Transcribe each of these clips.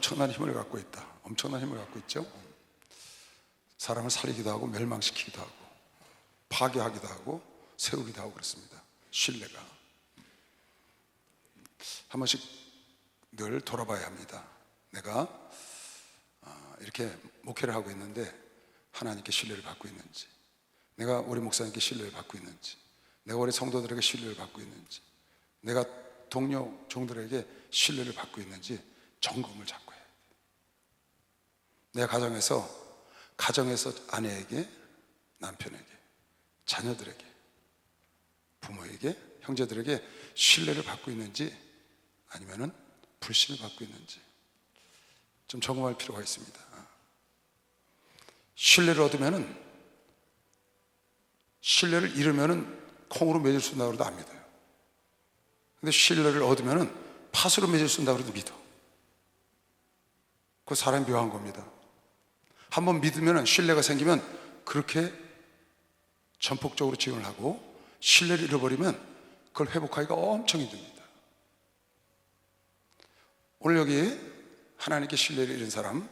엄청난 힘을 갖고 있다. 엄청난 힘을 갖고 있죠. 사람을 살리기도 하고 멸망시키기도 하고 파괴하기도 하고 세우기도 하고 그렇습니다. 신뢰가 한 번씩 늘 돌아봐야 합니다. 내가 이렇게 목회를 하고 있는데 하나님께 신뢰를 받고 있는지, 내가 우리 목사님께 신뢰를 받고 있는지, 내가 우리 성도들에게 신뢰를 받고 있는지, 내가 동료 종들에게 신뢰를 받고 있는지 점검을 자꾸 해야 돼. 내가 가정에서 아내에게, 남편에게, 자녀들에게, 부모에게, 형제들에게 신뢰를 받고 있는지 아니면은 불신을 받고 있는지 좀 점검할 필요가 있습니다. 신뢰를 얻으면은, 신뢰를 잃으면은 콩으로 맺을 수 있다고 해도 안 믿어요. 근데 신뢰를 얻으면은 팥으로 맺을 수 있다고 해도 믿어. 그거 사람이 묘한 겁니다. 한번 믿으면, 신뢰가 생기면 그렇게 전폭적으로 지원을 하고, 신뢰를 잃어버리면 그걸 회복하기가 엄청 힘듭니다. 오늘 여기 하나님께 신뢰를 잃은 사람,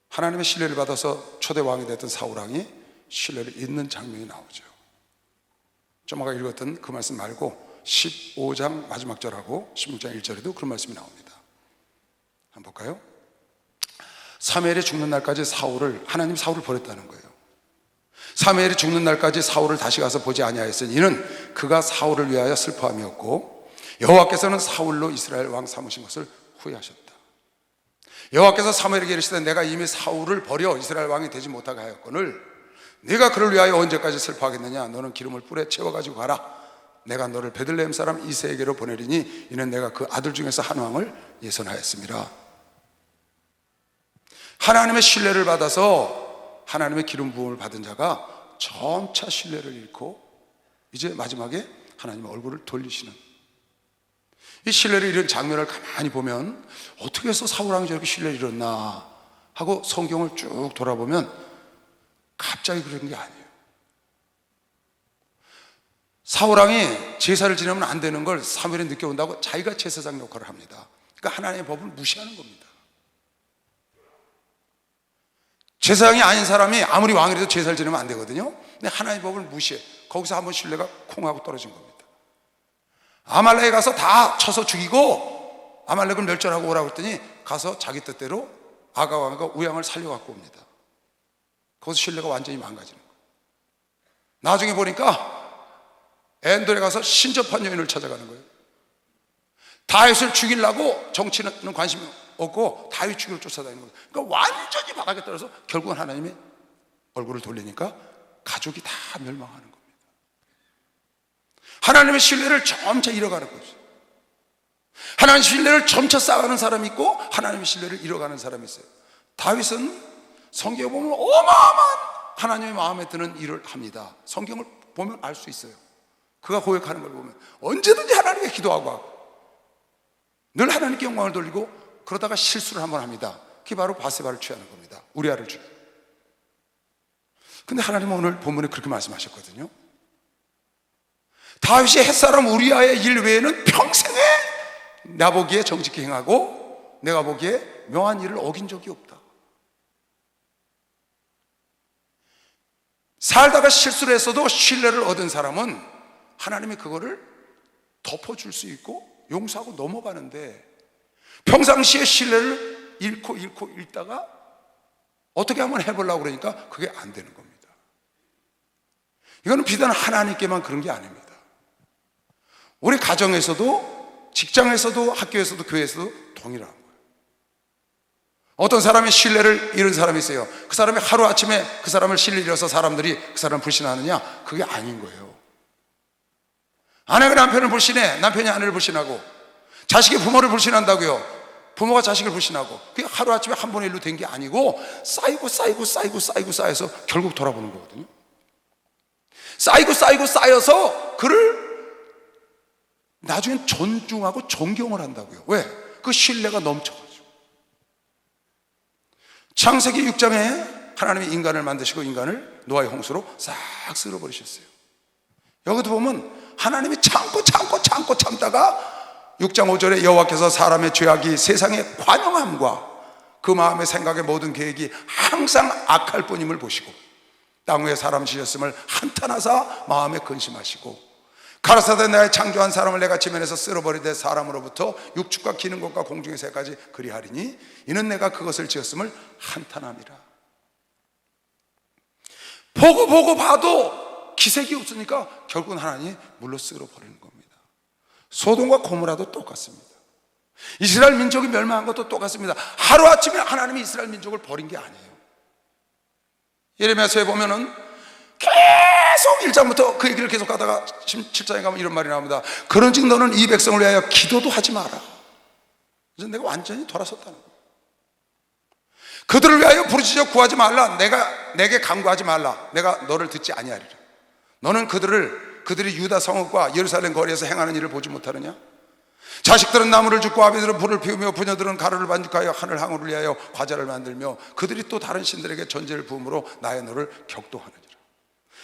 하나님의 신뢰를 받아서 초대 왕이 됐던 사울왕이 신뢰를 잃는 장면이 나오죠. 좀 아까 읽었던 그 말씀 말고 15장 마지막 절하고 16장 1절에도 그런 말씀이 나옵니다. 한번 볼까요? 사무엘이 죽는 날까지 하나님 사울을 버렸다는 거예요. 사무엘이 죽는 날까지 사울을 다시 가서 보지 아니하였으니 이는 그가 사울을 위하여 슬퍼함이었고 여호와께서는 사울로 이스라엘 왕 삼으신 것을 후회하셨다. 여호와께서 사무엘에게 이르시되 내가 이미 사울을 버려 이스라엘 왕이 되지 못하게 하였거늘 네가 그를 위하여 언제까지 슬퍼하겠느냐. 너는 기름을 뿔에 채워가지고 가라. 내가 너를 베들레헴 사람 이새에게로 보내리니 이는 내가 그 아들 중에서 한 왕을 예선하였습니다. 하나님의 신뢰를 받아서 하나님의 기름 부음을 받은 자가 점차 신뢰를 잃고 이제 마지막에 하나님의 얼굴을 돌리시는, 이 신뢰를 잃은 장면을 가만히 보면 어떻게 해서 사울왕이 저렇게 신뢰를 잃었나 하고 성경을 쭉 돌아보면 갑자기 그런 게 아니에요. 사울왕이 제사를 지내면 안 되는 걸 사무엘이 느껴온다고 자기가 제사장 역할을 합니다. 그러니까 하나님의 법을 무시하는 겁니다. 제사장이 아닌 사람이 아무리 왕이라도 제사를 지내면 안 되거든요. 근데 하나님의 법을 무시해. 거기서 한번 신뢰가 콩하고 떨어진 겁니다. 아말렉에 가서 다 쳐서 죽이고 아말렉을 멸절하고 오라고 했더니 가서 자기 뜻대로 아가왕과 우양을 살려갖고 옵니다. 거기서 신뢰가 완전히 망가지는 거예요. 나중에 보니까 엔돌에 가서 신접한 여인을 찾아가는 거예요. 다윗을 죽이려고 정치는 관심이 없고 다윗 죽이러 쫓아다니는 거예요. 그러니까 완전히 바닥에 떨어서 결국은 하나님이 얼굴을 돌리니까 가족이 다 멸망하는 겁니다. 하나님의 신뢰를 점차 잃어가는 거죠. 하나님의 신뢰를 점차 쌓아가는 사람이 있고 하나님의 신뢰를 잃어가는 사람이 있어요. 다윗은 성경에 보면 어마어마한 하나님의 마음에 드는 일을 합니다. 성경을 보면 알 수 있어요. 그가 고백하는 걸 보면 언제든지 하나님께 기도하고 하고 늘 하나님께 영광을 돌리고, 그러다가 실수를 한번 합니다. 그게 바로 바세바를 취하는 겁니다. 우리아를 죽여. 근데 하나님은 오늘 본문에 그렇게 말씀하셨거든요. 다윗이 햇사람 우리아의 일 외에는 평생에 나 보기에 정직히 행하고 내가 보기에 명한 일을 어긴 적이 없다. 살다가 실수를 했어도 신뢰를 얻은 사람은 하나님이 그거를 덮어줄 수 있고 용서하고 넘어가는데, 평상시에 신뢰를 잃고 잃다가 어떻게 한번 해보려고 그러니까 그게 안 되는 겁니다. 이거는 비단 하나님께만 그런 게 아닙니다. 우리 가정에서도, 직장에서도, 학교에서도, 교회에서도 동일한 거예요. 어떤 사람이 신뢰를 잃은 사람이 있어요. 그 사람이 하루아침에 그 사람을 신뢰를 잃어서 사람들이 그 사람을 불신하느냐? 그게 아닌 거예요. 아내가 남편을 불신해, 남편이 아내를 불신하고, 자식이 부모를 불신한다고요. 부모가 자식을 불신하고, 그게 하루아침에 한 번의 일로 된 게 아니고 쌓여서 결국 돌아보는 거거든요. 쌓여서 그를 나중엔 존중하고 존경을 한다고요. 왜? 그 신뢰가 넘쳐가지고. 창세기 6장에 하나님이 인간을 만드시고 인간을 노아의 홍수로 싹 쓸어버리셨어요. 여기도 보면 하나님이 참다가 6장 5절에 여호와께서 사람의 죄악이 세상의 관영함과 그 마음의 생각의 모든 계획이 항상 악할 뿐임을 보시고 땅 위에 사람 지으셨음을 한탄하사 마음에 근심하시고 가라사대 나의 창조한 사람을 내가 지면에서 쓸어버리되 사람으로부터 육축과 기는 것과 공중의 새까지 그리하리니 이는 내가 그것을 지었음을 한탄함이라. 보고 봐도 기색이 없으니까 결국은 하나님이 물로 쓸어버리는 겁니다. 소돔과 고모라도 똑같습니다. 이스라엘 민족이 멸망한 것도 똑같습니다. 하루아침에 하나님이 이스라엘 민족을 버린 게 아니에요. 예레미야서에 보면은 계속 1장부터 그 얘기를 계속 가다가 7장에 가면 이런 말이 나옵니다. 그런즉 너는 이 백성을 위하여 기도도 하지 마라. 이제 내가 완전히 돌아섰다는 거예요. 그들을 위하여 부르짖어 구하지 말라. 내게 간구하지 말라. 내가 너를 듣지 아니하리라. 너는 그들이 유다 성읍과 예루살렘 거리에서 행하는 일을 보지 못하느냐? 자식들은 나무를 줍고 아비들은 불을 피우며 부녀들은 가루를 반죽하여 하늘 항우를 위하여 과자를 만들며 그들이 또 다른 신들에게 전제를 부음으로 나의 너를 격동하느니라.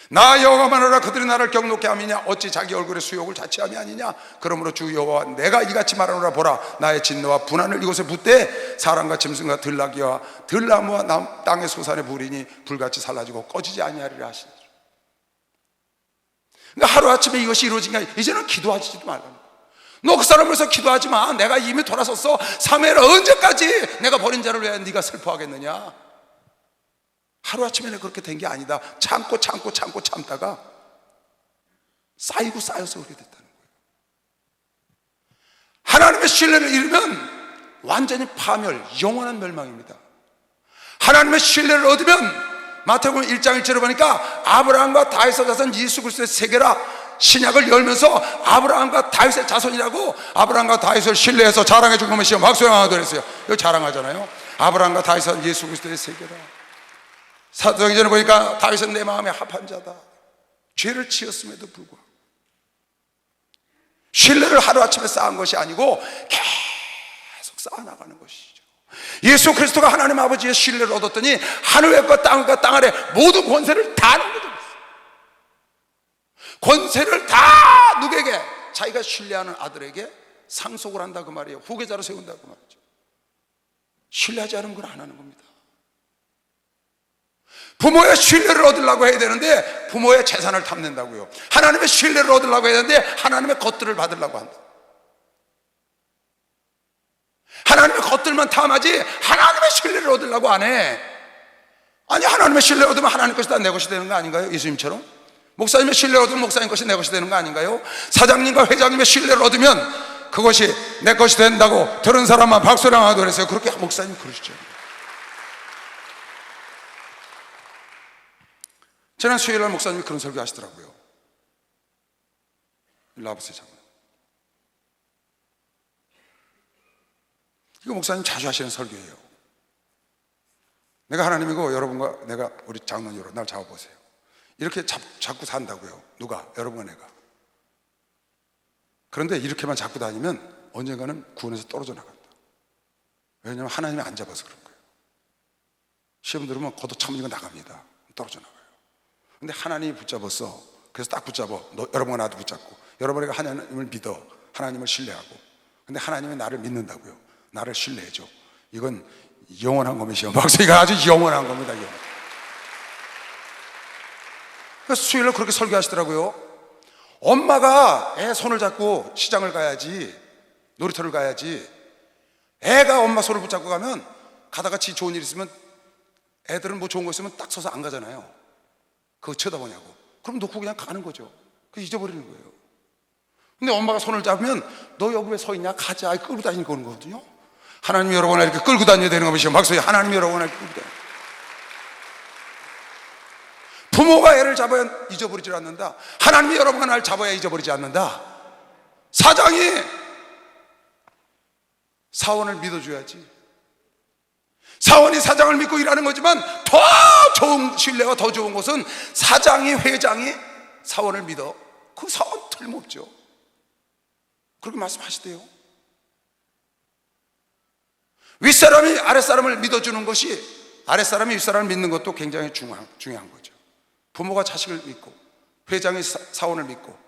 나 여호와만 하라. 그들이 나를 경노케 함이냐? 어찌 자기 얼굴에 수욕을 자취함이 아니냐? 그러므로 주 여호와 내가 이같이 말하노라. 보라, 나의 진노와 분한을 이곳에 붓되 사람과 짐승과 들나귀와 들나무와 땅의 소산의 불이니 불같이 살라지고 꺼지지 아니하리라 하시니라. 그러니까 하루아침에 이것이 이루어진 게 이제는 기도하지도 말라는 거야. 너 그 사람을 위해서 기도하지 마. 내가 이미 돌아섰어. 사무엘아, 언제까지 내가 버린 자를 위하여 네가 슬퍼하겠느냐? 하루아침에 내가 그렇게 된 게 아니다. 참다가 쌓여서 그렇게 됐다는 거예요. 하나님의 신뢰를 잃으면 완전히 파멸, 영원한 멸망입니다. 하나님의 신뢰를 얻으면 마태복음 1장 1절에 보니까 아브라함과 다윗의 자손 예수 그리스도의 세계라 신약을 열면서 아브라함과 다윗의 자손이라고 아브라함과 다윗을 신뢰해서 자랑해 준 것이 막수양하도 그랬어요. 이거 자랑하잖아요. 아브라함과 다윗은 예수 그리스도의 세계라. 사도행전에 보니까 다윗은 내 마음에 합한 자다. 죄를 지었음에도 불구하고 신뢰를 하루아침에 쌓은 것이 아니고 계속 쌓아나가는 것이죠. 예수 그리스도가 하나님 아버지의 신뢰를 얻었더니 하늘과 땅과 땅 아래 모든 권세를 다 넘겨줬어요. 권세를 다 누구에게? 자기가 신뢰하는 아들에게 상속을 한다 그 말이에요. 후계자로 세운다 그 말이죠. 신뢰하지 않은 건 안 하는 겁니다. 부모의 신뢰를 얻으려고 해야 되는데 부모의 재산을 탐낸다고요. 하나님의 신뢰를 얻으려고 해야 되는데 하나님의 것들을 받으려고 한다. 하나님의 것들만 탐하지 하나님의 신뢰를 얻으려고 안 해. 아니, 하나님의 신뢰를 얻으면 하나님 것이 다 내 것이 되는 거 아닌가요? 예수님처럼. 목사님의 신뢰를 얻으면 목사님 것이 내 것이 되는 거 아닌가요? 사장님과 회장님의 신뢰를 얻으면 그것이 내 것이 된다고 들은 사람만 박수랑 하도 그랬어요. 그렇게 목사님 그러시죠. 지난 수요일날 목사님이 그런 설교 하시더라고요. 일로 와보세요. 잠깐. 이거 목사님 자주 하시는 설교예요. 내가 하나님이고 여러분과 내가 우리 장로님으로 날 잡아보세요. 이렇게 잡고 산다고요. 누가? 여러분과 내가. 그런데 이렇게만 잡고 다니면 언젠가는 구원에서 떨어져 나간다. 왜냐하면 하나님이 안 잡아서 그런 거예요. 시험 들으면 걷어차무니까 나갑니다. 떨어져 나가요. 근데 하나님이 붙잡았어. 그래서 딱 붙잡아. 여러분과 나도 붙잡고 여러분이 하나님을 믿어. 하나님을 신뢰하고. 근데 하나님이 나를 믿는다고요. 나를 신뢰해줘. 이건 영원한 것이요. 박사가 아주 영원한 겁니다. 그래서 수요일에 그렇게 설교하시더라고요. 엄마가 애 손을 잡고 시장을 가야지, 놀이터를 가야지. 애가 엄마 손을 붙잡고 가면 가다가 지 좋은 일 있으면 애들은 뭐 좋은 거 있으면 딱 서서 안 가잖아요. 그거 쳐다보냐고. 그럼 놓고 그냥 가는 거죠. 그 잊어버리는 거예요. 근데 엄마가 손을 잡으면 너 여기 왜 서 있냐? 가자. 끌고 다니니까 그런 거거든요. 하나님이 여러분을 이렇게 끌고 다녀야 되는 것이죠. 막소리 하나님이 여러분을 끌고 다녀. 부모가 애를 잡아야 잊어버리지 않는다. 하나님이 여러분과 날 잡아야 잊어버리지 않는다. 사장이 사원을 믿어줘야지. 사원이 사장을 믿고 일하는 거지만 더 좋은 신뢰가 더 좋은 것은 사장이 회장이 사원을 믿어. 그 사원 틀림없죠. 그렇게 말씀하시대요. 윗사람이 아랫사람을 믿어주는 것이 아랫사람이 윗사람을 믿는 것도 굉장히 중요한 거죠. 부모가 자식을 믿고 회장이 사원을 믿고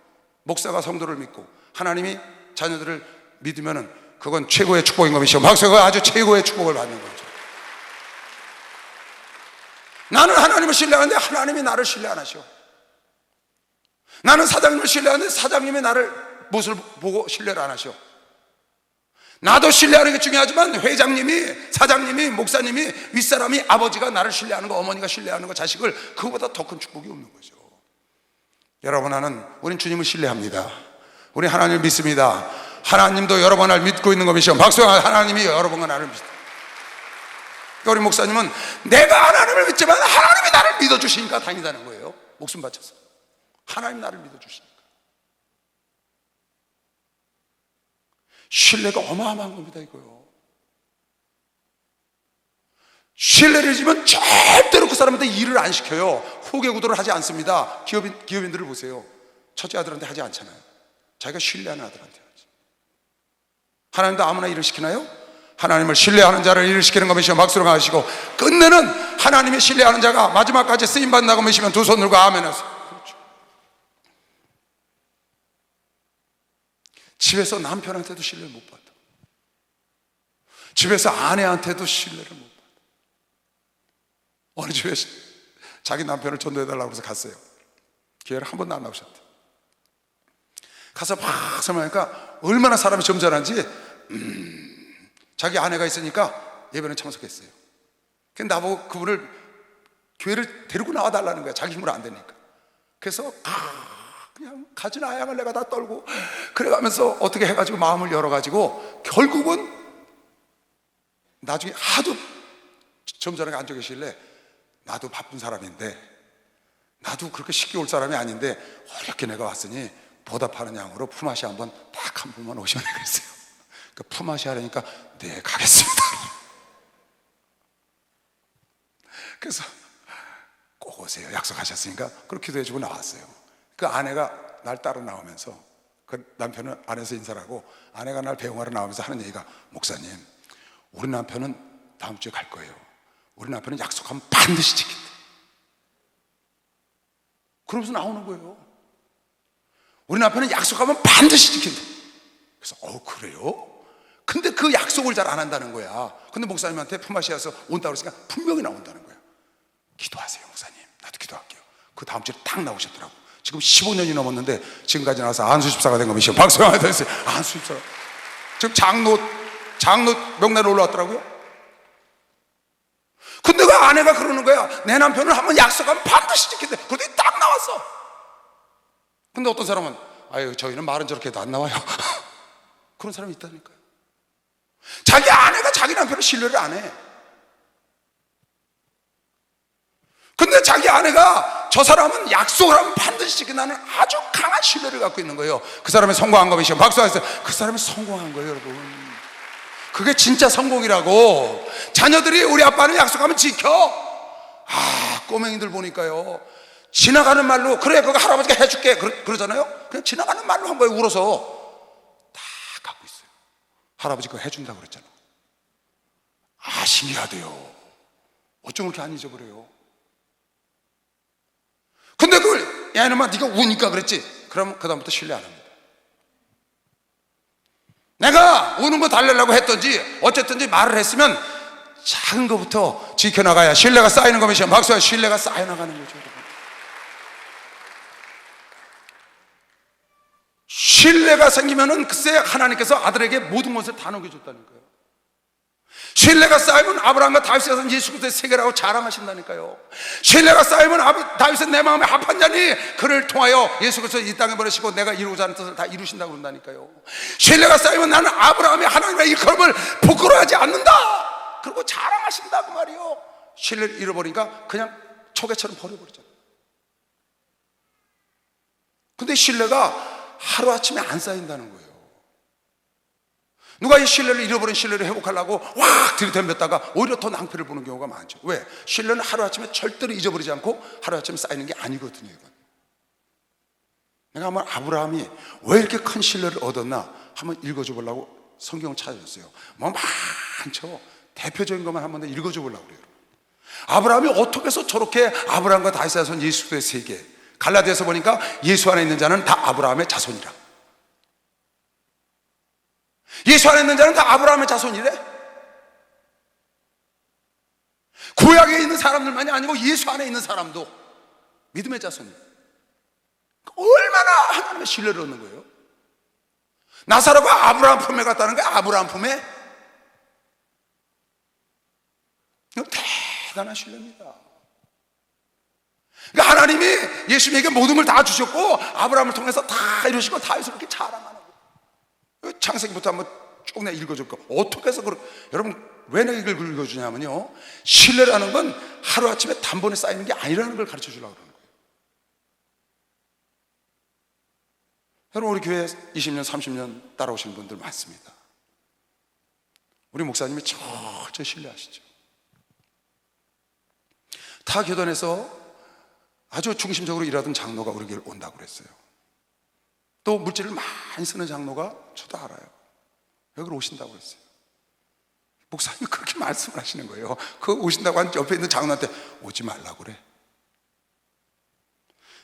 목사가 성도를 믿고 하나님이 자녀들을 믿으면은 그건 최고의 축복인 것이죠. 박수가 아주 최고의 축복을 받는 거죠. 나는 하나님을 신뢰하는데 하나님이 나를 신뢰 안 하셔. 나는 사장님을 신뢰하는데 사장님이 나를 무엇을 보고 신뢰를 안 하셔. 나도 신뢰하는 게 중요하지만 회장님이, 사장님이, 목사님이, 윗사람이, 아버지가 나를 신뢰하는 거, 어머니가 신뢰하는 거, 자식을, 그거보다 더 큰 축복이 없는 거죠. 여러분, 우린 주님을 신뢰합니다. 우리 하나님을 믿습니다. 하나님도 여러분 나를 믿고 있는 것이죠. 박수가 하나님이 여러분과 나를 믿습니다. 우리 목사님은 내가 하나님을 믿지만 하나님이 나를 믿어주시니까 다행이다는 거예요. 목숨 바쳐서 하나님 나를 믿어주시니까. 신뢰가 어마어마한 겁니다. 이거요. 신뢰를 지면 절대로 그 사람한테 일을 안 시켜요. 후계구도를 하지 않습니다. 기업인들을 보세요. 첫째 아들한테 하지 않잖아요. 자기가 신뢰하는 아들한테 하지. 하나님도 아무나 일을 시키나요? 하나님을 신뢰하는 자를 일을 시키는 것이요 박수로 가시고, 끝내는 하나님의 신뢰하는 자가 마지막까지 쓰임받는다고 믿으시면 두 손 들고 아멘 하세요. 그렇죠. 집에서 남편한테도 신뢰를 못 받아. 집에서 아내한테도 신뢰를 못 받아. 어느 집에 자기 남편을 전도해달라고 해서 갔어요. 기회를 한 번도 안 나오셨대. 가서 막 설명하니까 얼마나 사람이 점잖은지, 자기 아내가 있으니까 예배는 참석했어요. 근데 나보고 그분을 교회를 데리고 나와달라는 거야. 자기 힘으로 안 되니까. 그래서 그냥 가진 아양을 내가 다 떨고 그래가면서 어떻게 해가지고 마음을 열어가지고 결국은 나중에 하도 점잖게 앉아 계실래, 나도 바쁜 사람인데, 나도 그렇게 쉽게 올 사람이 아닌데 어렵게 내가 왔으니 보답하는 양으로 품앗이 한번 딱 한 번만 오시면 그랬어요. 그 품앗이 하려니까 네 가겠습니다. 그래서 꼭 오세요 약속하셨으니까 그렇게 기도해주고 나왔어요. 그 아내가 날 따라 나오면서, 그 남편은 안에서 인사를 하고 아내가 날 배웅하러 나오면서 하는 얘기가, 목사님 우리 남편은 다음 주에 갈 거예요. 우리 남편은 약속하면 반드시 지킨대. 그러면서 나오는 거예요. 우리 남편은 약속하면 반드시 지킨대. 그래서 그래요? 근데 그 약속을 잘 안 한다는 거야. 근데 목사님한테 품앗이 와서 온다고 그랬으니까 분명히 나온다는 거야. 기도하세요 목사님, 나도 기도할게요. 그 다음 주에 딱 나오셨더라고. 지금 15년이 넘었는데 지금까지 나와서 안수집사가 된 겁니다. 박수 한번 드렸어요. 안수집사가 지금 장로 명단에 올라왔더라고요. 근데 그 아내가 그러는 거야. 내 남편은 한번 약속하면 반드시 지킨대. 그런데 딱 나왔어. 근데 어떤 사람은 아유 저희는 말은 저렇게 해도 안 나와요. 그런 사람이 있다니까요. 자기 아내가 자기 남편을 신뢰를 안 해. 근데 자기 아내가 저 사람은 약속을 하면 반드시 지킨다는 아주 강한 신뢰를 갖고 있는 거예요. 그 사람이 성공한 것이죠. 박수하세요. 그 사람이 성공한 거예요 여러분. 그게 진짜 성공이라고. 자녀들이 우리 아빠는 약속하면 지켜. 꼬맹이들 보니까요, 지나가는 말로 그래 그거 할아버지가 해줄게 그러잖아요. 그냥 지나가는 말로 한 거예요. 울어서 다 갖고 있어요. 할아버지 그거 해준다고 그랬잖아. 신기하대요. 어쩜 그렇게 안 잊어버려요. 근데 그걸 야 이놈아 네가 우니까 그랬지, 그럼 그 다음부터 신뢰 안 합니다. 내가 우는 거 달래려고 했던지 어쨌든지 말을 했으면 작은 것부터 지켜나가야 신뢰가 쌓이는 것이죠. 박수야. 신뢰가 쌓여나가는 거죠 여러분. 신뢰가 생기면은 글쎄 하나님께서 아들에게 모든 것을 다 넘겨줬다는 거예요. 신뢰가 쌓이면 아브라함과 다윗에서는 예수 그리스도의 세계라고 자랑하신다니까요. 신뢰가 쌓이면 다윗은 내 마음에 합한 자니 그를 통하여 예수 그리스도 이 땅에 보내시고 내가 이루고자 하는 뜻을 다 이루신다고 그런다니까요. 신뢰가 쌓이면 나는 아브라함이 하나님의 일컬음을 부끄러워하지 않는다 그리고 자랑하신다 그 말이요. 신뢰를 잃어버리니까 그냥 초계처럼 버려버리잖아요. 근데 신뢰가 하루아침에 안 쌓인다는 거예요. 누가 이 신뢰를 잃어버린 신뢰를 회복하려고 확 들이댐겼다가 오히려 더 낭패를 보는 경우가 많죠. 왜? 신뢰는 하루아침에 절대로 잊어버리지 않고 하루아침에 쌓이는 게 아니거든요. 이건. 내가 한번 아브라함이 왜 이렇게 큰 신뢰를 얻었나 한번 읽어줘 보려고 성경을 찾아줬어요. 뭐 많죠. 대표적인 것만 한번 더 읽어줘 보려고 그래요. 아브라함이 어떻게 해서 저렇게 아브라함과 다윗의 자손 예수 그리스도의 세계, 갈라디아서 보니까 예수 안에 있는 자는 다 아브라함의 자손이라. 예수 안에 있는 자는 다 아브라함의 자손이래. 구약에 있는 사람들만이 아니고 예수 안에 있는 사람도 믿음의 자손이에요. 얼마나 하나님의 신뢰를 얻는 거예요. 나사로가 아브라함 품에 갔다는 게 아브라함 품에, 이건 대단한 신뢰입니다. 그러니까 하나님이 예수님에게 모든 걸 다 주셨고 아브라함을 통해서 다 이루시고 다 해서 그렇게 자랑하는 거예요. 창세기부터 한번 쭉 내가 읽어줄 거. 어떻게 해서 여러분 왜 내가 이걸 읽어주냐면요, 신뢰라는 건 하루아침에 단번에 쌓이는 게 아니라는 걸 가르쳐 주려고 그러는 거예요. 여러분 우리 교회 20년 30년 따라오시는 분들 많습니다. 우리 목사님이 철저히 신뢰하시죠. 타 교단에서 아주 중심적으로 일하던 장로가 우리 교회를 온다고 그랬어요. 또 물질을 많이 쓰는 장로가 저도 알아요. 여기로 오신다고 그랬어요. 목사님이 그렇게 말씀을 하시는 거예요. 그 오신다고 한 옆에 있는 장로한테 오지 말라고 그래.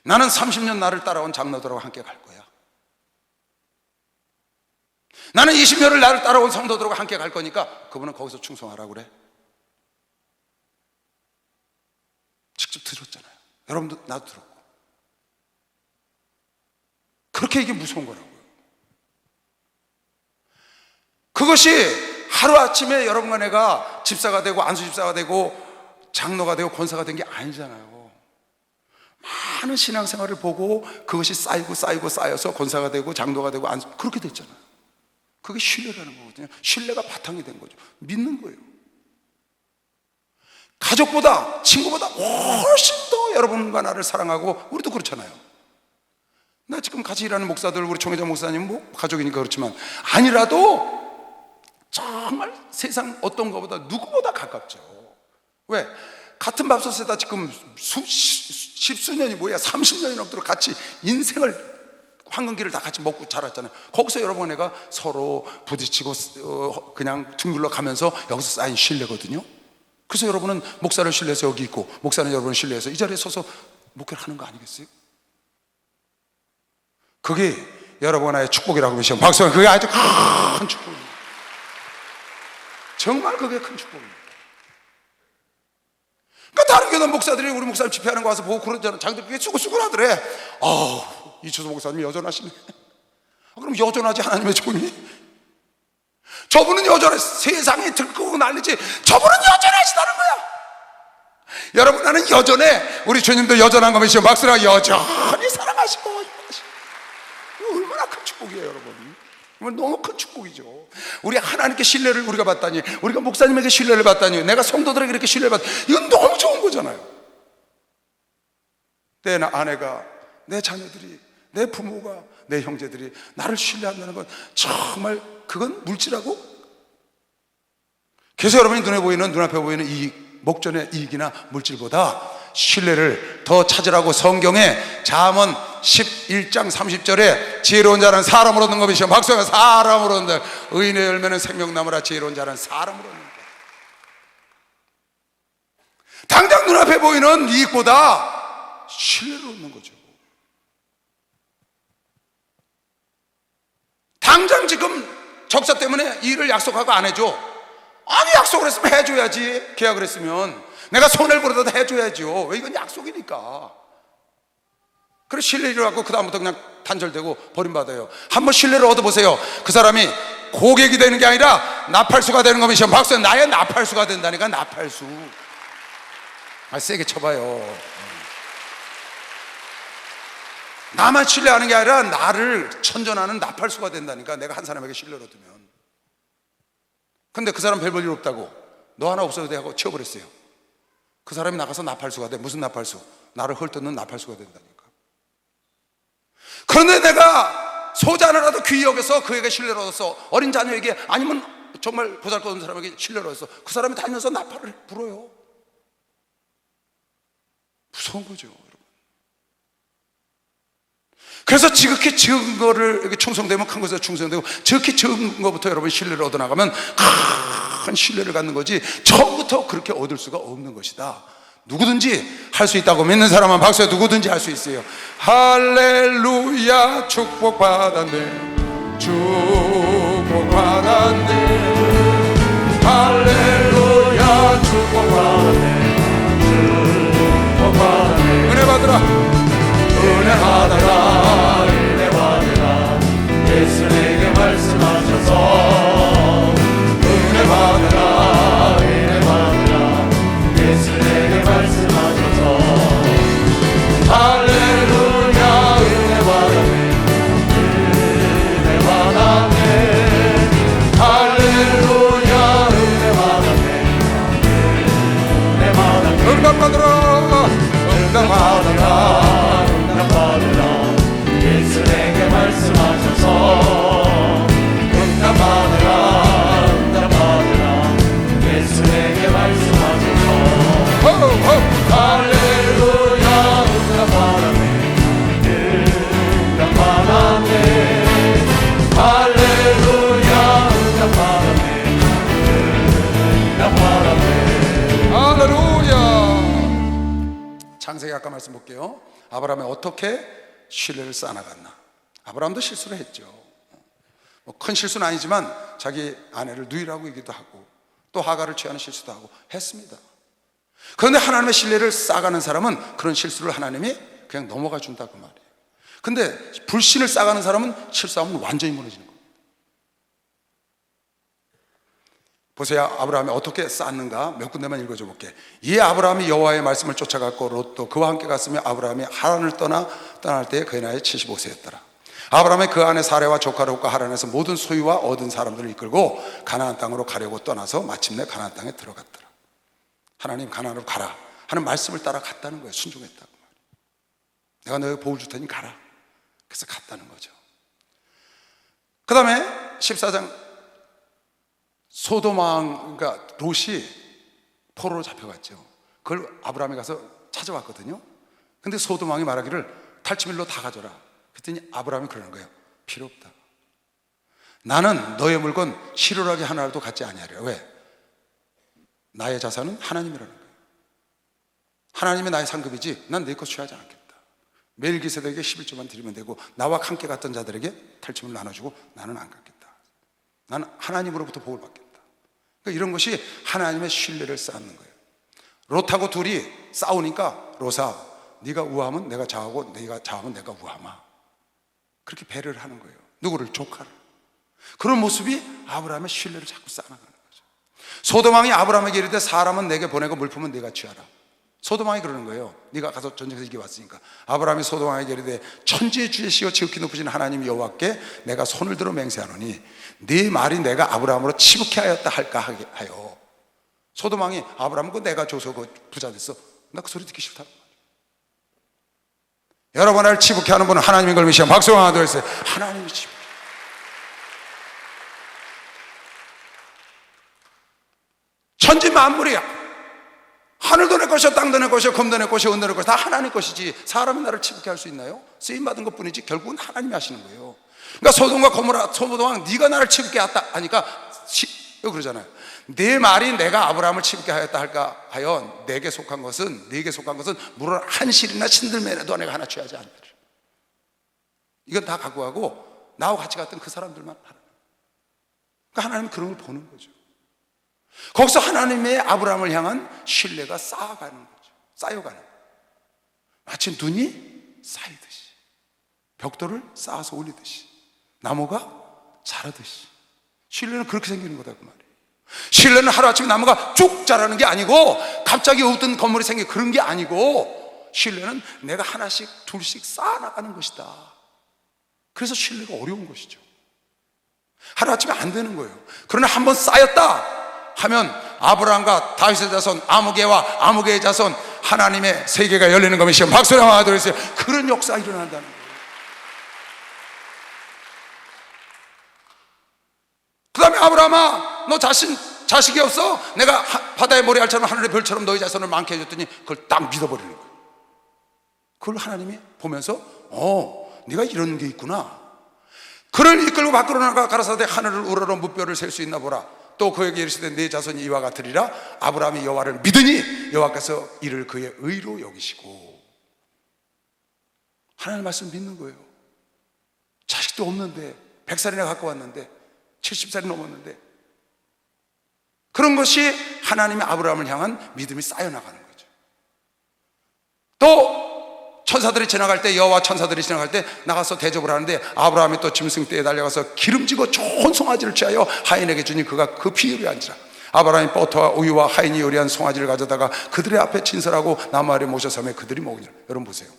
나는 30년 나를 따라온 장로들하고 함께 갈 거야. 나는 20년을 나를 따라온 성도들하고 함께 갈 거니까 그분은 거기서 충성하라고 그래. 직접 들었잖아요. 여러분도 나도 들었고. 그렇게 이게 무서운 거라고요. 그것이 하루아침에 여러분과 내가 집사가 되고 안수집사가 되고 장로가 되고 권사가 된 게 아니잖아요. 많은 신앙생활을 보고 그것이 쌓이고 쌓여서 권사가 되고 장로가 되고 안수, 그렇게 됐잖아요. 그게 신뢰라는 거거든요. 신뢰가 바탕이 된 거죠. 믿는 거예요. 가족보다 친구보다 훨씬 더 여러분과 나를 사랑하고, 우리도 그렇잖아요. 나 지금 같이 일하는 목사들, 우리 총회장 목사님 뭐 가족이니까 그렇지만 아니라도 정말 세상 어떤 것보다 누구보다 가깝죠. 왜? 같은 밥솥에다 지금 십수년이 뭐야 30년이 넘도록 같이 인생을 황금기를 다 같이 먹고 자랐잖아요. 거기서 여러분 애가 서로 부딪히고 그냥 둥글러 가면서 여기서 쌓인 신뢰거든요. 그래서 여러분은 목사를 신뢰해서 여기 있고, 목사는 여러분을 신뢰해서 이 자리에 서서 목회를 하는 거 아니겠어요? 그게 여러분 하나의 축복이라고 보시면 박수가, 그게 아주 큰 축복입니다. 정말 그게 큰 축복입니다. 그러니까 다른 교단 목사들이 우리 목사님 집회하는 거 와서 보고 그러잖아. 자기들 그게 수고수고 하더래. 이초소 목사님이 여전하시네. 그럼 여전하지 하나님의 종이? 저분은 여전해. 세상에 들고 난리지 저분은 여전하시다는 거야. 여러분 나는 여전해. 우리 주님도 여전한 거 믿으시면 박수라. 여전히 사랑하시고 얼마나 큰 축복이에요 여러분. 너무 큰 축복이죠. 우리 하나님께 신뢰를 우리가 받다니, 우리가 목사님에게 신뢰를 받다니, 내가 성도들에게 이렇게 신뢰를 받다니, 이건 너무 좋은 거잖아요. 내 아내가, 내 자녀들이, 내 부모가, 내 형제들이 나를 신뢰한다는 건 정말 그건 물질하고, 그래서 여러분이 눈앞에 보이는 이 목전의 이익이나 물질보다 신뢰를 더 찾으라고 성경에 잠언 11장 30절에 지혜로운 자는 사람으로 얻는 것이요 박수가 사람으로 얻는 의인의 열매는 생명나무라. 지혜로운 자는 사람으로 얻는 것. 당장 눈앞에 보이는 이익보다 신뢰를 얻는 거죠. 당장 지금 적자 때문에 일을 약속하고 안 해줘. 아니 약속을 했으면 해줘야지. 계약을 했으면 내가 손해를 보더라도 해줘야죠. 왜? 이건 약속이니까. 그래 신뢰를 갖고 그 다음부터 그냥 단절되고 버림받아요. 한번 신뢰를 얻어보세요. 그 사람이 고객이 되는 게 아니라 나팔수가 되는 거면 박수. 나의 나팔수가 된다니까. 나팔수. 세게 쳐봐요. 나만 신뢰하는 게 아니라 나를 천전하는 나팔수가 된다니까. 내가 한 사람에게 신뢰를 얻으면. 근데 그 사람 별 볼 일 없다고 너 하나 없어도 돼 하고 치워버렸어요. 그 사람이 나가서 나팔수가 돼. 무슨 나팔수? 나를 헐뜯는 나팔수가 된다니까. 그런데 내가 소자라도 귀히 여겨서 그에게 신뢰를 얻어서, 어린 자녀에게 아니면 정말 보잘것없는 사람에게 신뢰를 얻어서 그 사람이 다니면서 나팔을 불어요. 무서운 거죠 여러분. 그래서 지극히 적은 거를 이렇게 충성되면 큰 것에 충성되고, 지극히 적은 것부터 여러분 신뢰를 얻어나가면 큰 신뢰를 갖는 거지, 처음부터 그렇게 얻을 수가 없는 것이다. 누구든지 할 수 있다고 믿는 사람은 박수해. 누구든지 할 수 있어요. 할렐루야. 축복받았네. 축복받았네. 아까 말씀 볼게요. 아브라함이 어떻게 신뢰를 쌓아나갔나. 아브라함도 실수를 했죠. 뭐 큰 실수는 아니지만 자기 아내를 누이라고 얘기도 하고 또 하가를 취하는 실수도 하고 했습니다. 그런데 하나님의 신뢰를 쌓아가는 사람은 그런 실수를 하나님이 그냥 넘어가 준다 그 말이에요. 근데 불신을 쌓아가는 사람은 실수하면 완전히 무너지는 겁니다. 보세요. 아브라함이 어떻게 쌓았는가 몇 군데만 읽어줘 볼게. 이에 아브라함이 여호와의 말씀을 쫓아갔고 롯도 그와 함께 갔으며 아브라함이 하란을 떠날 때에 그의 나이 75세였더라. 아브라함이 그 안에 사레와 조카롯과 하란에서 모든 소유와 얻은 사람들을 이끌고 가나안 땅으로 가려고 떠나서 마침내 가나안 땅에 들어갔더라. 하나님 가나안으로 가라 하는 말씀을 따라 갔다는 거예요. 순종했다고 말이에요. 내가 너에게 복을 줄 테니 가라. 그래서 갔다는 거죠. 그 다음에 14장 소돔 왕, 그러니까 롯이 포로로 잡혀갔죠. 그걸 아브라함이 가서 찾아왔거든요. 근데 소돔 왕이 말하기를 탈취물로 다 가져라. 그랬더니 아브라함이 그러는 거예요. 필요 없다. 나는 너의 물건 실효하게 하나라도 갖지 아니하리라. 왜? 나의 자산은 하나님이라는 거예요. 하나님이 나의 상급이지 난 내 것 취하지 않겠다. 멜기세덱에게 11조만 드리면 되고 나와 함께 갔던 자들에게 탈취물을 나눠주고 나는 안 갖겠다. 나는 하나님으로부터 복을 받겠다. 그러니까 이런 것이 하나님의 신뢰를 쌓는 거예요. 롯하고 둘이 싸우니까 롯아 네가 우하면 내가 좌하고 네가 좌하면 내가 우하마. 그렇게 배려를 하는 거예요. 누구를? 조카를. 그런 모습이 아브라함의 신뢰를 자꾸 쌓아나가는 거죠. 소돔 왕이 아브라함에게 이르되 사람은 내게 보내고 물품은 네가 취하라. 소돔 왕이 그러는 거예요. 네가 가서 전쟁에서 이겨왔으니까. 아브라함이 소돔 왕에게 이르되 천지의 주제시여 지극히 높으신 하나님 여호와께 내가 손을 들어 맹세하노니 네 말이 내가 아브라함으로 치북해 하였다 할까 하여. 소돔 왕이 아브라함은 그 내가 줘서 그 부자 됐어. 나 그 소리 듣기 싫다. 여러분 나를 치북해 하는 분은 하나님인 걸 믿으시면 박수 하나 더 했어요. 하나님이 치북해. 천지 만물이야. 하늘도 내 것이요 땅도 내 것이요 금도 내 것이요 은도 내 것이요 다 하나님 것이지 사람이 나를 치북해 할 수 있나요? 쓰임받은 것 뿐이지 결국은 하나님이 하시는 거예요. 그러니까 소돔과 고모라 소돔 왕 네가 나를 치북해 했다 하니까 그러잖아요. 네 말이 내가 아브라함을 치북해 하였다 할까 하여 내게 속한 것은 네게 속한 것은 물론 한 실이나 신들매라도 내가 하나 취하지 않으리라. 이건 다 갖고 가고 나하고 같이 갔던 그 사람들만 하라. 그러니까 하나님은 그런 걸 보는 거죠. 거기서 하나님의 아브라함을 향한 신뢰가 쌓아가는 거죠. 쌓여가는 거예요. 마치 눈이 쌓이듯이 벽돌을 쌓아서 올리듯이 나무가 자라듯이 신뢰는 그렇게 생기는 거다 그 말이에요. 신뢰는 하루아침에 나무가 쭉 자라는 게 아니고 갑자기 어떤 건물이 생겨 그런 게 아니고 신뢰는 내가 하나씩 둘씩 쌓아나가는 것이다. 그래서 신뢰가 어려운 것이죠. 하루아침에 안 되는 거예요. 그러나 한번 쌓였다 하면 아브라함과 다윗의 자손 아무개와 아무개의 자손 하나님의 세계가 열리는 것이죠. 박수를 한번 하도록 해주세요. 그런 역사가 일어난다는 거예요. 그 다음에 아브라함아 너 자식이 없어? 내가 바다의 모래알처럼 하늘의 별처럼 너희 자손을 많게 해줬더니 그걸 딱 믿어버리는 거예요. 그걸 하나님이 보면서 네가 이런 게 있구나. 그를 이끌고 밖으로 나가 가라사대 하늘을 우러러 무뼈를 셀 수 있나 보라. 또 그에게 이르시되 네 자손이 이와 같으리라. 아브라함이 여호와를 믿으니 여호와께서 이를 그의 의로 여기시고. 하나님 말씀 믿는 거예요. 자식도 없는데 100살이나 갖고 왔는데 70살이 넘었는데 그런 것이 하나님의 아브라함을 향한 믿음이 쌓여나가는 거죠. 또 천사들이 지나갈 때 여호와 천사들이 지나갈 때 나가서 대접을 하는데 아브라함이 또 짐승떼에 달려가서 기름지고 좋은 송아지를 취하여 하인에게 주니 그가 그 피요리 앉으라. 아브라함이 버터와 우유와 하인이 요리한 송아지를 가져다가 그들의 앞에 진설하고 나무 아래 모셔 섬에 그들이 먹으니라. 여러분 보세요.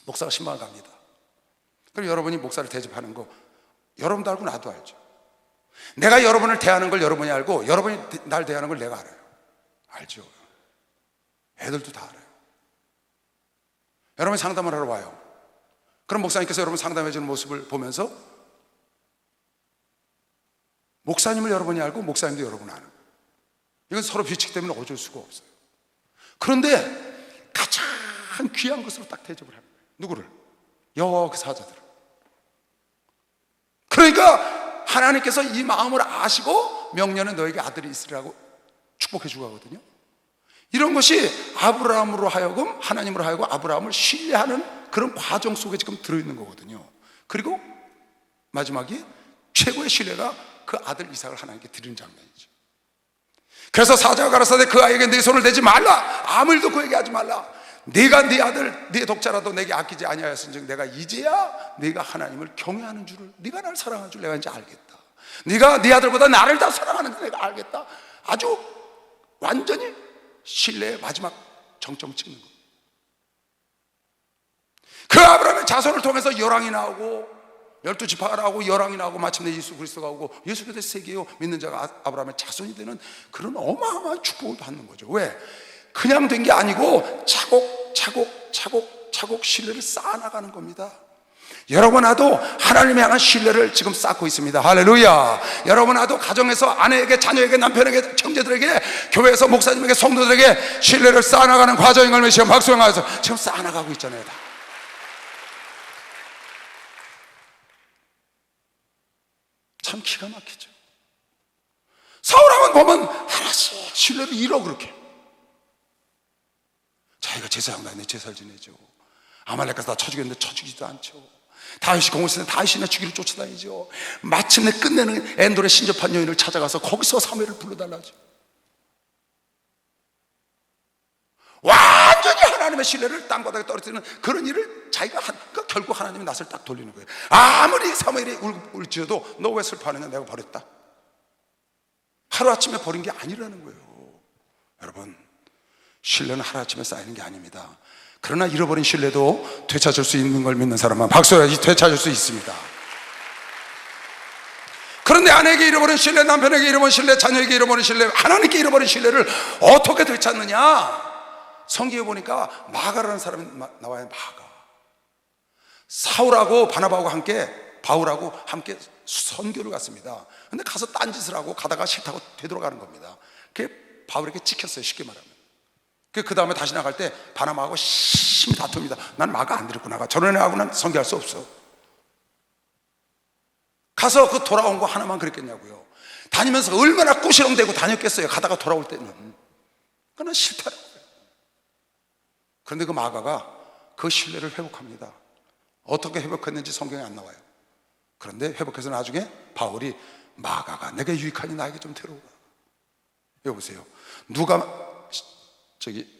목사가 신방을 갑니다. 그리고 여러분이 목사를 대접하는 거 여러분도 알고 나도 알죠. 내가 여러분을 대하는 걸 여러분이 알고 여러분이 날 대하는 걸 내가 알아요. 알죠. 애들도 다 알아요. 여러분이 상담을 하러 와요. 그럼 목사님께서 여러분 상담해 주는 모습을 보면서 목사님을 여러분이 알고 목사님도 여러분 아는 거예요. 이건 서로 비치기 때문에 어쩔 수가 없어요. 그런데 가장 귀한 것으로 딱 대접을 하는 거예요. 누구를? 여호와 그 사자들을. 그러니까 하나님께서 이 마음을 아시고 명년에 너에게 아들이 있으리라고 축복해 주고 하거든요. 이런 것이 아브라함으로 하여금, 하나님으로 하여금 아브라함을 신뢰하는 그런 과정 속에 지금 들어있는 거거든요. 그리고 마지막에 최고의 신뢰가 그 아들 이삭을 하나님께 드리는 장면이죠. 그래서 사자가 가라사대 그 아이에게 네 손을 대지 말라, 아무 일도 그에게 하지 말라. 네가 네 아들 네 독자라도 내게 아끼지 아니하였은즉 내가 이제야 네가 하나님을 경외하는 줄을, 네가 나를 사랑하는 줄 내가 이제 알겠다. 네가 네 아들보다 나를 더 사랑하는 줄 내가 알겠다. 아주 완전히 신뢰의 마지막 정점을 찍는 거예요. 그 아브라함의 자손을 통해서 열왕이 나오고 12지파가 나오고 열왕이 나오고 마침내 예수 그리스도가 오고 예수 그리스도의 세계요 믿는 자가 아브라함의 자손이 되는 그런 어마어마한 축복을 받는 거죠. 왜? 그냥 된 게 아니고 차곡차곡 신뢰를 쌓아나가는 겁니다. 여러분 나도 하나님에 향한 신뢰를 지금 쌓고 있습니다. 할렐루야. 여러분 나도 가정에서 아내에게, 자녀에게, 남편에게, 형제들에게, 교회에서 목사님에게, 성도들에게 신뢰를 쌓아나가는 과정인 걸 지금 박수영하면서 지금 쌓아나가고 있잖아요. 다. 참 기가 막히죠. 사울왕은 보면 하나씩 신뢰를 잃어. 그렇게 자기가 제사장 나는데 제사를 지내죠. 아말렉 가서 다 쳐죽였는데 쳐죽이지도 않죠. 다윗이 공을 쓰는데 다윗이나 죽이를 쫓아다니죠. 마침내 끝내는 엔돌의 신접한 여인을 찾아가서 거기서 사무엘을 불러달라죠. 완전히 하나님의 신뢰를 땅바닥에 떨어뜨리는 그런 일을 자기가 그러니까 결국 하나님이 낯을 딱 돌리는 거예요. 아무리 사무엘이 울지어도 너 왜 슬퍼하느냐, 내가 버렸다. 하루아침에 버린 게 아니라는 거예요. 여러분, 신뢰는 하루아침에 쌓이는 게 아닙니다. 그러나 잃어버린 신뢰도 되찾을 수 있는 걸 믿는 사람은 박수해야지. 되찾을 수 있습니다. 그런데 아내에게 잃어버린 신뢰, 남편에게 잃어버린 신뢰, 자녀에게 잃어버린 신뢰, 하나님께 잃어버린 신뢰를 어떻게 되찾느냐? 성경에 보니까 마가라는 사람이 나와요. 마가. 사울하고 바나바하고 함께, 바울하고 함께 선교를 갔습니다. 근데 가서 딴짓을 하고 가다가 싫다고 되돌아가는 겁니다. 그게 바울에게 찍혔어요. 쉽게 말하면. 그 다음에 다시 나갈 때 바나바하고 심히 다툽니다. 난 마가 안 데리고 나가. 저런 애하고는 선교할 수 없어. 가서 그 돌아온 거 하나만 그랬겠냐고요. 다니면서 얼마나 꾸시렁대고 다녔겠어요. 가다가 돌아올 때는. 그건 싫다라고. 그런데 그 마가가 그 신뢰를 회복합니다. 어떻게 회복했는지 성경에 안 나와요. 그런데 회복해서 나중에 바울이 마가가 내게 유익하니 나에게 좀 데려오라. 여보세요. 누가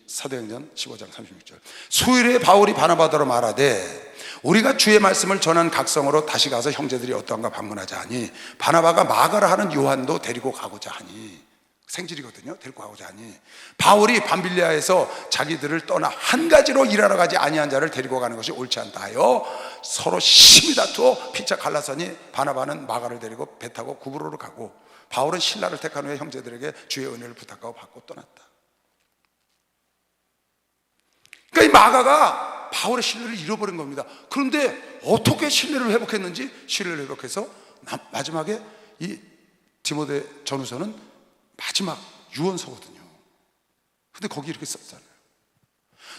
사도행전 15장 36절 수요일에 바울이 바나바더러 말하되 우리가 주의 말씀을 전한 각성으로 다시 가서 형제들이 어떠한가 방문하자 하니 바나바가 마가라 하는 요한도 데리고 가고자 하니, 생질이거든요. 데리고 가고자 하니 바울이 밤빌리아에서 자기들을 떠나 한 가지로 일하러 가지 아니한 자를 데리고 가는 것이 옳지 않다 하여 서로 심히 다투어 피차 갈라서니 바나바는 마가를 데리고 배 타고 구브로로 가고 바울은 신라를 택한 후에 형제들에게 주의 은혜를 부탁하고 받고 떠났다. 그러니까 이 마가가 바울의 신뢰를 잃어버린 겁니다. 그런데 어떻게 신뢰를 회복했는지, 신뢰를 회복해서 마지막에 이 디모데 전후서는 마지막 유언서거든요. 근데 거기 이렇게 썼잖아요.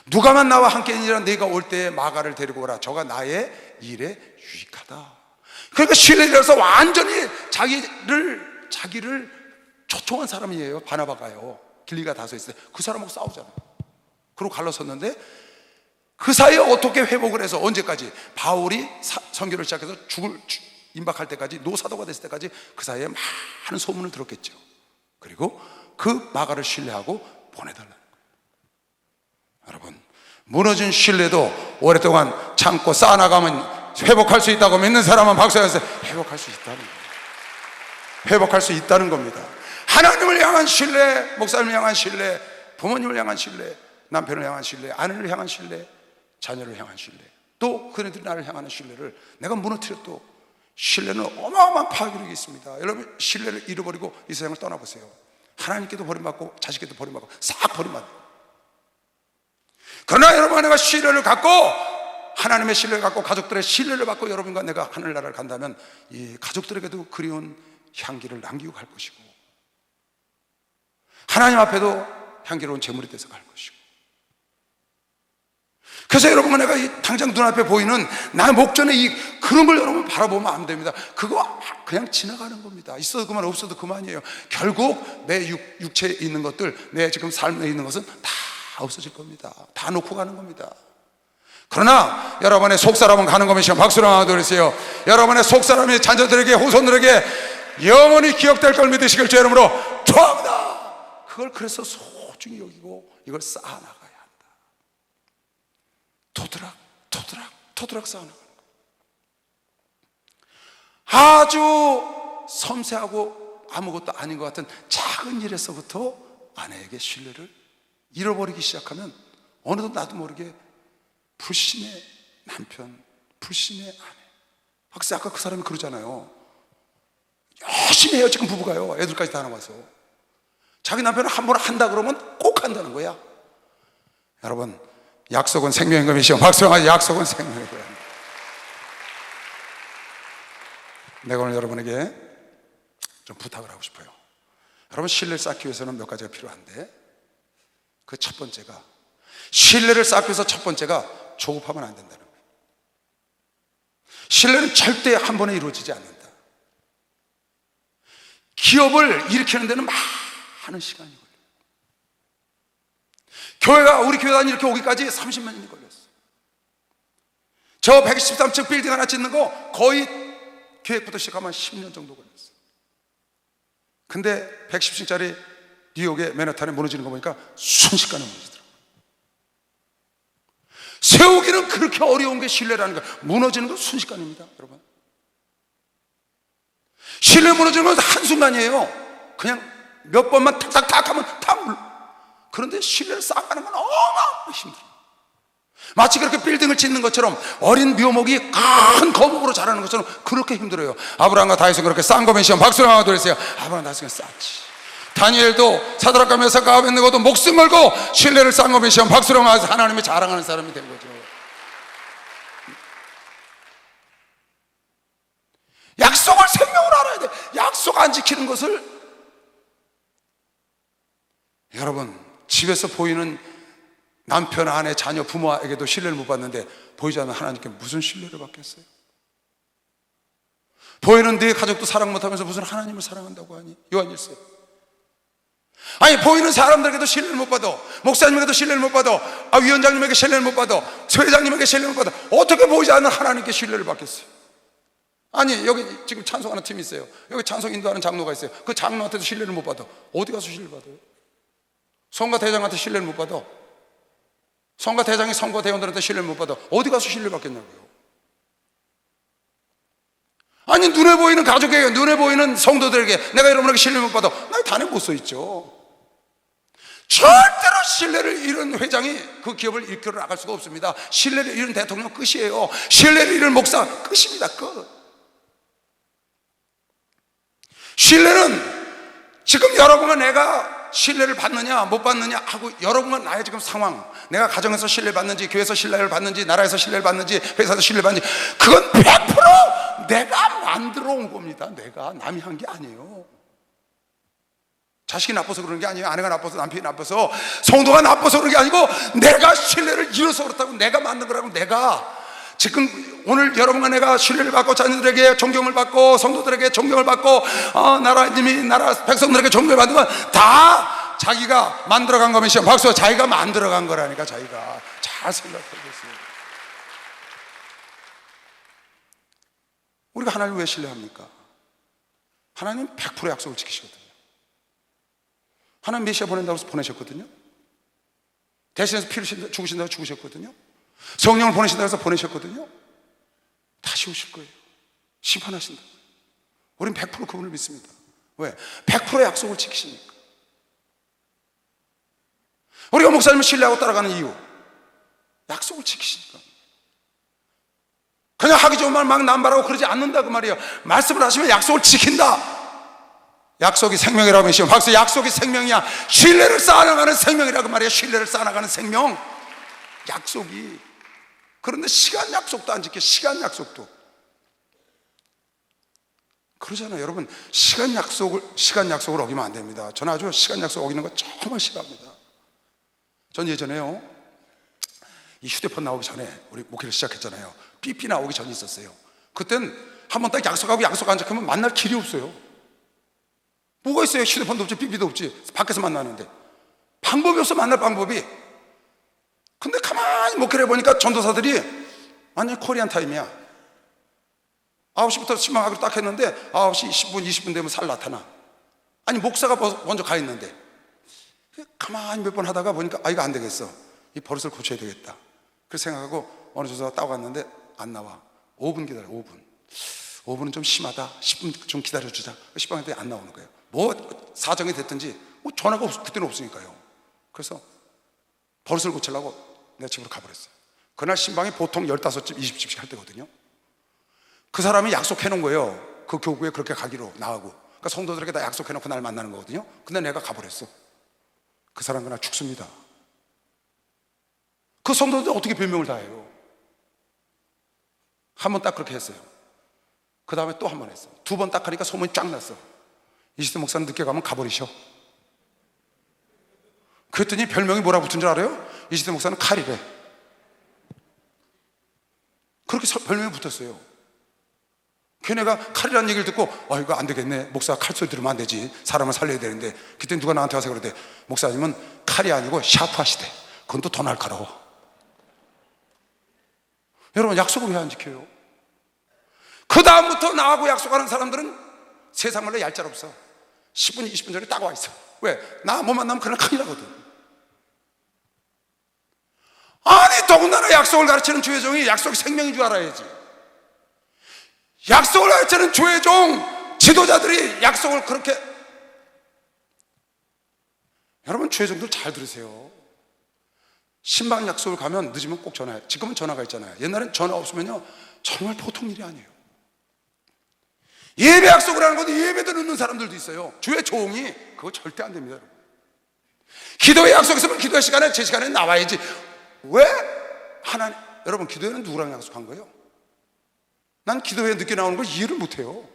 누가만 나와 함께니라 내가 올 때에 마가를 데리고 오라. 저가 나의 일에 유익하다. 그러니까 신뢰를 잃어서 완전히 자기를 초청한 사람이에요. 바나바가요. 길리가 다서 있을 때 그 사람하고 싸우잖아요. 그리고 갈라섰는데 그 사이에 어떻게 회복을 해서 언제까지? 바울이 선교를 시작해서 임박할 때까지, 노사도가 됐을 때까지 그 사이에 많은 소문을 들었겠죠. 그리고 그 마가를 신뢰하고 보내달라는 거예요. 여러분, 무너진 신뢰도 오랫동안 참고 쌓아나가면 회복할 수 있다고 믿는 사람은 박수해서 회복할 수 있다는 거예요. 회복할 수 있다는 겁니다. 하나님을 향한 신뢰, 목사님을 향한 신뢰, 부모님을 향한 신뢰, 남편을 향한 신뢰, 아내를 향한 신뢰, 자녀를 향한 신뢰, 또 그네들이 나를 향하는 신뢰를 내가 무너뜨려도 신뢰는 어마어마한 파괴력이 있습니다. 여러분, 신뢰를 잃어버리고 이 세상을 떠나보세요. 하나님께도 버림받고 자식께도 버림받고 싹 버림받아요. 그러나 여러분, 내가 신뢰를 갖고, 하나님의 신뢰를 갖고 가족들의 신뢰를 받고 여러분과 내가 하늘나라를 간다면 이 가족들에게도 그리운 향기를 남기고 갈 것이고, 하나님 앞에도 향기로운 제물이 돼서 갈 것이고, 그래서 여러분, 내가 당장 눈앞에 보이는 나의 목전에 그런 걸 여러분 바라보면 안 됩니다. 그거 그냥 지나가는 겁니다. 있어도 그만, 없어도 그만이에요. 결국 내 육체에 있는 것들, 내 지금 삶에 있는 것은 다 없어질 겁니다. 다 놓고 가는 겁니다. 그러나 여러분의 속사람은 가는 것이 박수로 하나 드리세요. 여러분의 속사람이 자녀들에게, 후손들에게 영원히 기억될 걸 믿으시길 주 이름으로 축원합니다. 그걸 그래서 소중히 여기고 이걸 쌓아나가야 한다. 토드락 쌓아나가는 거예요. 아주 섬세하고 아무것도 아닌 것 같은 작은 일에서부터 아내에게 신뢰를 잃어버리기 시작하면 어느덧 나도 모르게 불신의 남편, 불신의 아내. 박사, 아까 그 사람이 그러잖아요. 열심히 해요, 지금 부부가요. 애들까지 다 나와서. 자기 남편은 한 번 한다 그러면 꼭 한다는 거야. 여러분, 약속은 생명인 것이요. 박수영아, 약속은 생명인 거야. 내가 오늘 여러분에게 좀 부탁을 하고 싶어요. 여러분, 신뢰를 쌓기 위해서는 몇 가지가 필요한데, 그 첫 번째가, 신뢰를 쌓기 위해서 첫 번째가 조급하면 안 된다는 거예요. 신뢰는 절대 한 번에 이루어지지 않는다. 기업을 일으키는 데는 많은 시간이 걸려요. 우리 교회가 이렇게 오기까지 30만 년이 걸렸어. 저 113층 빌딩 하나 짓는 거 거의 계획부터 시작하면 10년 정도 걸렸어. 근데 110층짜리 뉴욕의 맨하탄에 무너지는 거 보니까 순식간에 무너지더라고요. 세우기는 그렇게 어려운 게 신뢰라는 거예요. 무너지는 건 순식간입니다, 여러분. 신뢰 무너지는 건 한순간이에요. 그냥 몇 번만 탁탁탁 하면 다 물러. 그런데 신뢰를 쌓아가는 건 어마어마하게 힘들어요. 마치 그렇게 빌딩을 짓는 것처럼, 어린 묘목이 큰 거목으로 자라는 것처럼 그렇게 힘들어요. 아브라함과 다윗은 그렇게 쌓은 거면 시험 박수를 하나 드리세요. 아브라함 다윗은 쌓았지. 다니엘도 사드락과 메삭과 아벳느고도 목숨 걸고 신뢰를 쌓은 거면 시험 박수를 하나 해서 하나님이 자랑하는 사람이 된 거죠. 약속을 생명으로 알아야 돼. 약속 안 지키는 것을, 여러분, 집에서 보이는 남편, 아내, 자녀, 부모에게도 신뢰를 못 받는데 보이지 않는 하나님께 무슨 신뢰를 받겠어요? 보이는 네 가족도 사랑 못하면서 무슨 하나님을 사랑한다고 하니? 요한일서. 아니, 보이는 사람들에게도 신뢰를 못 받아, 목사님에게도 신뢰를 못 받아, 위원장님에게 신뢰를 못 받아, 회장님에게 신뢰를 못 받아. 어떻게 보이지 않는 하나님께 신뢰를 받겠어요? 아니, 여기 지금 찬송하는 팀이 있어요. 여기 찬송 인도하는 장로가 있어요. 그 장로한테도 신뢰를 못 받아. 어디 가서 신뢰를 받아요? 성가 대장한테 신뢰를 못 받아. 성가 대장이 성가 대원들한테 신뢰를 못 받아. 어디 가서 신뢰를 받겠냐고요. 아니, 눈에 보이는 가족에게, 눈에 보이는 성도들에게 내가 여러분에게 신뢰를 못 받아. 나 단에 못 써 있죠. 절대로 신뢰를 잃은 회장이 그 기업을 이끌어 나갈 수가 없습니다. 신뢰를 잃은 대통령 끝이에요. 신뢰를 잃은 목사 끝입니다. 끝. 신뢰는 지금 여러분과 내가 신뢰를 받느냐 못 받느냐 하고, 여러분과 나의 지금 상황, 내가 가정에서 신뢰를 받는지, 교회에서 신뢰를 받는지, 나라에서 신뢰를 받는지, 회사에서 신뢰를 받는지, 그건 100% 내가 만들어 온 겁니다. 내가, 남이 한 게 아니에요. 자식이 나빠서 그러는 게 아니에요. 아내가 나빠서, 남편이 나빠서, 성도가 나빠서 그러는 게 아니고, 내가 신뢰를 잃어서 그렇다고, 내가 만든 거라고. 내가 지금 오늘 여러분과 내가 신뢰를 받고, 자녀들에게 존경을 받고, 성도들에게 존경을 받고, 나라님이, 나라 백성들에게 존경을 받는 건 다 자기가 만들어간 거면 시험 박수. 자기가 만들어간 거라니까. 자기가. 잘 생각해 보세요. 우리가 하나님을 왜 신뢰합니까? 하나님 100% 약속을 지키시거든요. 하나님 메시아 보낸다고 해서 보내셨거든요. 대신해서 피를 죽으신다고 죽으셨거든요. 성령을 보내신다고 해서 보내셨거든요. 다시 오실 거예요. 심판하신다. 우린 100% 그분을 믿습니다. 왜? 100% 약속을 지키시니까. 우리가 목사님을 신뢰하고 따라가는 이유, 약속을 지키시니까. 그냥 하기 좋은 말 막 남발하고 그러지 않는다 그 말이에요. 말씀을 하시면 약속을 지킨다. 약속이 생명이라고 하시면 박수. 약속이 생명이야. 신뢰를 쌓아나가는 생명이라고 말이에요. 신뢰를 쌓아나가는 생명, 약속이. 그런데 시간 약속도 안 지켜. 시간 약속도 그러잖아요. 여러분, 시간 약속을 어기면 안 됩니다. 저는 아주 시간 약속 어기는 거 정말 싫어합니다. 전 예전에요, 이 휴대폰 나오기 전에 우리 목회를 시작했잖아요. 삐삐 나오기 전이 있었어요. 그땐 한번 딱 약속하고 약속 안 지키면 만날 길이 없어요. 뭐가 있어요? 휴대폰도 없지, 삐삐도 없지. 밖에서 만나는데 방법이 없어, 만날 방법이. 근데 가만히 목회를 해보니까 전도사들이 완전히 코리안 타임이야. 9시부터 신방하기로 딱 했는데 9시 10분, 20분 되면 살 나타나. 아니 목사가 먼저 가 있는데 가만히 몇 번 하다가 보니까 이거 안 되겠어, 이 버릇을 고쳐야 되겠다. 그래서 생각하고 어느 전도사가 따고 갔는데 안 나와. 5분 기다려. 5분은 좀 심하다. 10분 좀 기다려주자. 신방했더니 안 나오는 거예요. 뭐 사정이 됐든지 뭐 전화가 그때는 없으니까요. 그래서 버릇을 고치려고 내가 집으로 가버렸어요. 그날 신방이 보통 15집, 20집씩 할 때거든요. 그 사람이 약속해 놓은 거예요. 그 교구에 그렇게 가기로 나하고. 그러니까 성도들에게 다 약속해 놓고 날 만나는 거거든요. 근데 내가 가버렸어. 그 사람 그날 죽습니다. 그 성도들 어떻게 변명을 다 해요? 한 번 딱 그렇게 했어요. 그 다음에 또 한 번 했어. 2번 딱 하니까 소문이 쫙 났어. 이시대 목사는 늦게 가면 가버리셔. 그랬더니 별명이 뭐라 붙은 줄 알아요? 이시대 목사는 칼이래. 그렇게 별명이 붙었어요. 걔네가 칼이라는 얘기를 듣고 이거 안 되겠네, 목사가 칼소리 들으면 안 되지, 사람을 살려야 되는데. 그때 누가 나한테 와서 그러대. 목사님은 칼이 아니고 샤프 하시대. 그건 또 더 날카로워. 여러분, 약속을 왜 안 지켜요? 그 다음부터 나하고 약속하는 사람들은 세상 말로 얄짤없어. 10분, 20분 전에 딱 와 있어. 왜? 나 못 만나면 그날 큰일 나거든. 아니, 더군다나 약속을 가르치는 주의 종이 약속이 생명인 줄 알아야지. 약속을 가르치는 주의 종 지도자들이 약속을 그렇게. 여러분, 주의 종들 잘 들으세요. 신방 약속을 가면 늦으면 꼭 전화해. 지금은 전화가 있잖아요. 옛날엔 전화 없으면요 정말 보통 일이 아니에요. 예배 약속을 하는 것도 예배도 늦는 사람들도 있어요. 주의 종이. 그거 절대 안 됩니다, 여러분. 기도의 약속 있으면 기도의 시간에 제 시간에 나와야지. 왜? 하나님, 여러분, 기도회는 누구랑 약속한 거예요? 난 기도회에 늦게 나오는 걸 이해를 못해요.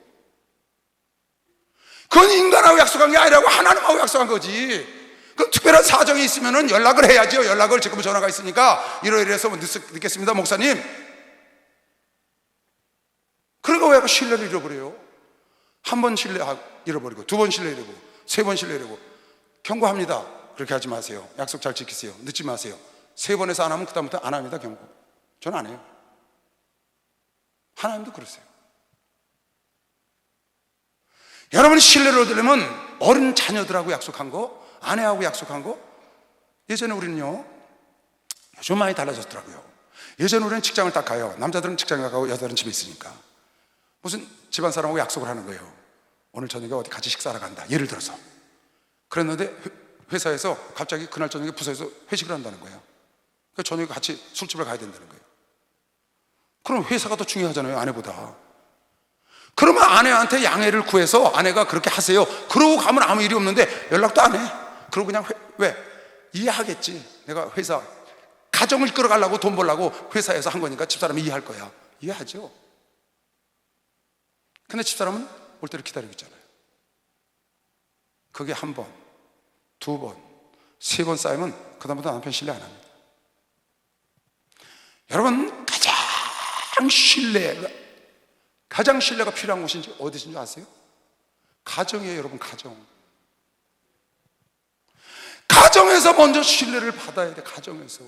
그건 인간하고 약속한 게 아니라고 하나님하고 약속한 거지. 그럼 특별한 사정이 있으면 연락을 해야죠. 연락을. 지금 전화가 있으니까 이러이러해서 늦겠습니다, 목사님. 그러니까 왜 신뢰를 잃어버려요? 한 번 신뢰 잃어버리고, 2번 신뢰 잃어버리고, 3번 신뢰 잃어버리고. 경고합니다. 그렇게 하지 마세요. 약속 잘 지키세요. 늦지 마세요. 3번에서 안 하면 그 다음부터 안 합니다. 경고. 저는 안 해요. 하나님도 그러세요. 여러분이 신뢰를 얻으려면 어린 자녀들하고 약속한 거, 아내하고 약속한 거. 예전에 우리는요, 요즘 많이 달라졌더라고요. 예전에 우리는 직장을 딱 가요. 남자들은 직장에 가고 여자들은 집에 있으니까. 무슨 집안 사람하고 약속을 하는 거예요. 오늘 저녁에 어디 같이 식사하러 간다, 예를 들어서. 그랬는데 회사에서 갑자기 그날 저녁에 부서에서 회식을 한다는 거예요. 그러니까 저녁에 같이 술집을 가야 된다는 거예요. 그럼 회사가 더 중요하잖아요, 아내보다. 그러면 아내한테 양해를 구해서 아내가 그렇게 하세요. 그러고 가면 아무 일이 없는데 연락도 안 해. 그러고 그냥 왜? 이해하겠지. 내가 회사 가정을 끌어가려고, 돈 벌려고 회사에서 한 거니까 집사람이 이해할 거야. 이해하죠. 근데 집사람은 올 때를 기다리고 있잖아요. 그게 1번, 2번, 3번 쌓이면 그 다음부터 남편 신뢰 안 합니다. 여러분, 가장 신뢰가 필요한 곳인지 어디신지 아세요? 가정이에요, 여러분. 가정에서 먼저 신뢰를 받아야 돼. 가정에서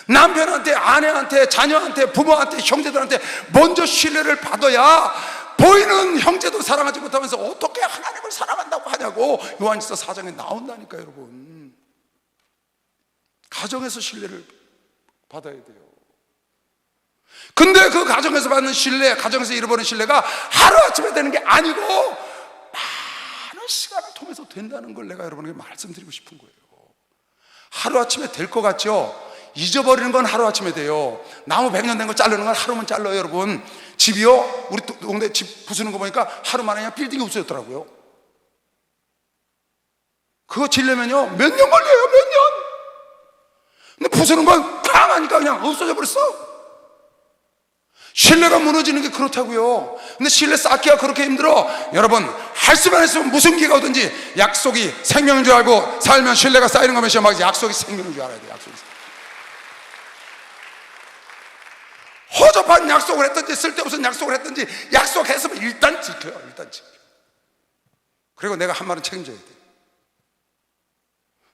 남편한테, 아내한테, 자녀한테, 부모한테, 형제들한테 먼저 신뢰를 받아야 보이는 형제도 사랑하지 못하면서 어떻게 하나님을 사랑한다고 하냐고 요한일서 4장에 나온다니까. 여러분, 가정에서 신뢰를 받아야 돼요. 근데 그 가정에서 받는 신뢰, 가정에서 잃어버린 신뢰가 하루아침에 되는 게 아니고 많은 시간을 통해서 된다는 걸 내가 여러분에게 말씀드리고 싶은 거예요. 하루아침에 될 것 같죠? 잊어버리는 건 하루아침에 돼요. 나무 100년 된 거 자르는 건 하루면 잘라요, 여러분. 집이요, 우리 동네 집 부수는 거 보니까 하루 만에 그냥 빌딩이 없어졌더라고요. 그거 지려면요 몇 년 걸려요, 몇 년. 근데 부수는 건 팡 하니까 그냥 없어져 버렸어. 신뢰가 무너지는 게 그렇다고요. 근데 신뢰 쌓기가 그렇게 힘들어. 여러분, 할 수만 했으면 무슨 기가 오든지 약속이 생명인 줄 알고 살면 신뢰가 쌓이는 거면 막 약속이 생명인 줄 알아야 돼요. 약속이. 부합한 약속을 했든지 쓸데없는 약속을 했든지 약속했으면 일단 지켜요. 일단 지켜. 그리고 내가 한 말은 책임져야 돼.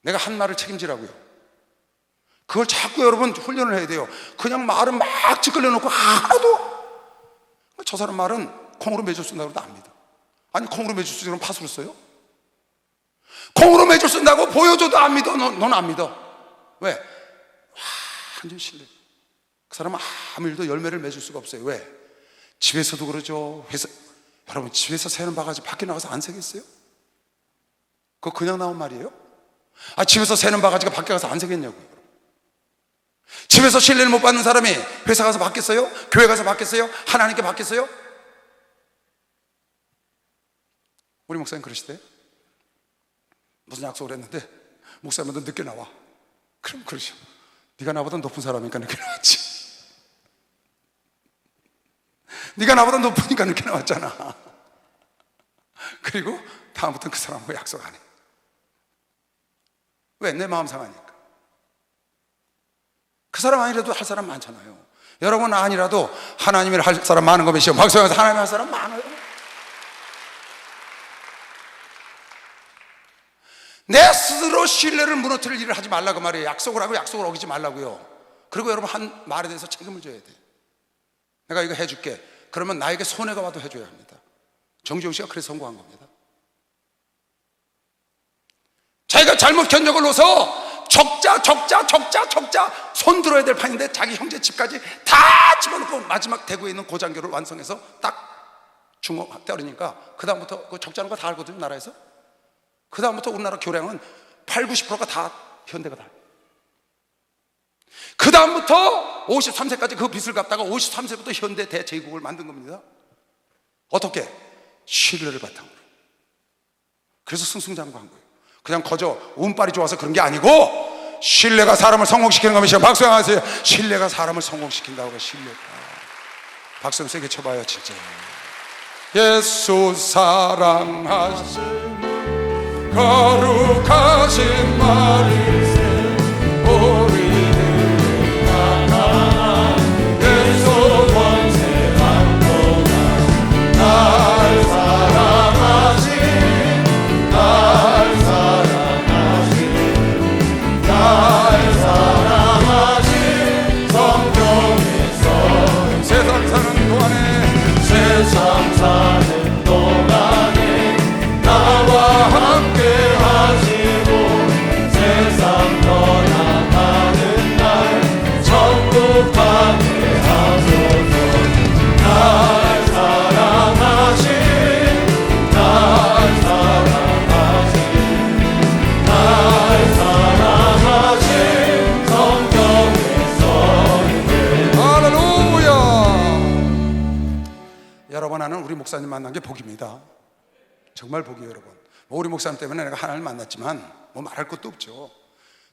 내가 한 말을 책임지라고요. 그걸 자꾸 여러분 훈련을 해야 돼요. 그냥 말은 막 짓걸려 놓고 하나도, 저 사람 말은 콩으로 매줄 수 있다고 해도 안 믿어. 아니, 콩으로 매줄 수 있으면 팥으로 써요? 콩으로 매줄 수 있다고 보여줘도 안 믿어. 너는 안 믿어. 왜? 완전 신뢰. 그 사람은 아무 일도 열매를 맺을 수가 없어요. 왜? 집에서도 그러죠. 회사, 여러분 집에서 새는 바가지 밖에 나가서 안 새겠어요? 그거 그냥 나온 말이에요? 아, 집에서 새는 바가지가 밖에 가서 안 새겠냐고요. 집에서 신뢰를 못 받는 사람이 회사 가서 받겠어요? 교회 가서 받겠어요? 하나님께 받겠어요? 우리 목사님 그러시대. 무슨 약속을 했는데 목사님도 늦게 나와. 그럼 그러죠. 네가 나보다 높은 사람이니까 늦게 나왔지. 네가 나보다 높으니까 늦게 나왔잖아. 그리고 다음부터는 그 사람하고 약속 안 해. 왜? 내 마음 상하니까. 그 사람 아니라도 할 사람 많잖아요. 여러분 아니라도 하나님을 할 사람 많은 거 몇이요? 박수하면서 하나님 할 사람 많아요. 내 스스로 신뢰를 무너뜨릴 일을 하지 말라고 말이에요. 약속을 하고 약속을 어기지 말라고요. 그리고 여러분 한 말에 대해서 책임을 져야 돼. 내가 이거 해줄게. 그러면 나에게 손해가 와도 해줘야 합니다. 정지용 씨가 그래서 성공한 겁니다. 자기가 잘못 견적을 넣어서 적자 손 들어야 될 판인데 자기 형제 집까지 다 집어넣고 마지막 대구에 있는 고장교를 완성해서 딱 중어 때리니까 그 다음부터 그 적자는 거 다 알거든요, 나라에서. 그 다음부터 우리나라 교량은 80~90%가 다 현대가 다. 그 다음부터 53세까지 그 빚을 갚다가 53세부터 현대 대제국을 만든 겁니다. 어떻게? 신뢰를 바탕으로. 그래서 승승장구한 거예요. 그냥 거저 운빨이 좋아서 그런 게 아니고 신뢰가 사람을 성공시키는 겁니다. 박수 하세요. 신뢰가 사람을 성공시킨다고. 신뢰가. 박수 좀 세게 쳐봐요. 진짜. 예수 사랑하시는 거룩하신 말이세 우리를 나타난 예수 권세한 동안 날 사랑하신 성경에서 세상 사는 동안에 나와 함께 하시고 세상 떠나가는 날 천국 가게 하소서. 날 사랑하신 성경에서. 할렐루야. 여러분, 나는 우리 목사님 만난 게 복입니다. 정말 복이에요, 여러분. 우리 목사님 때문에 내가 하나님을 만났지만 뭐 말할 것도 없죠.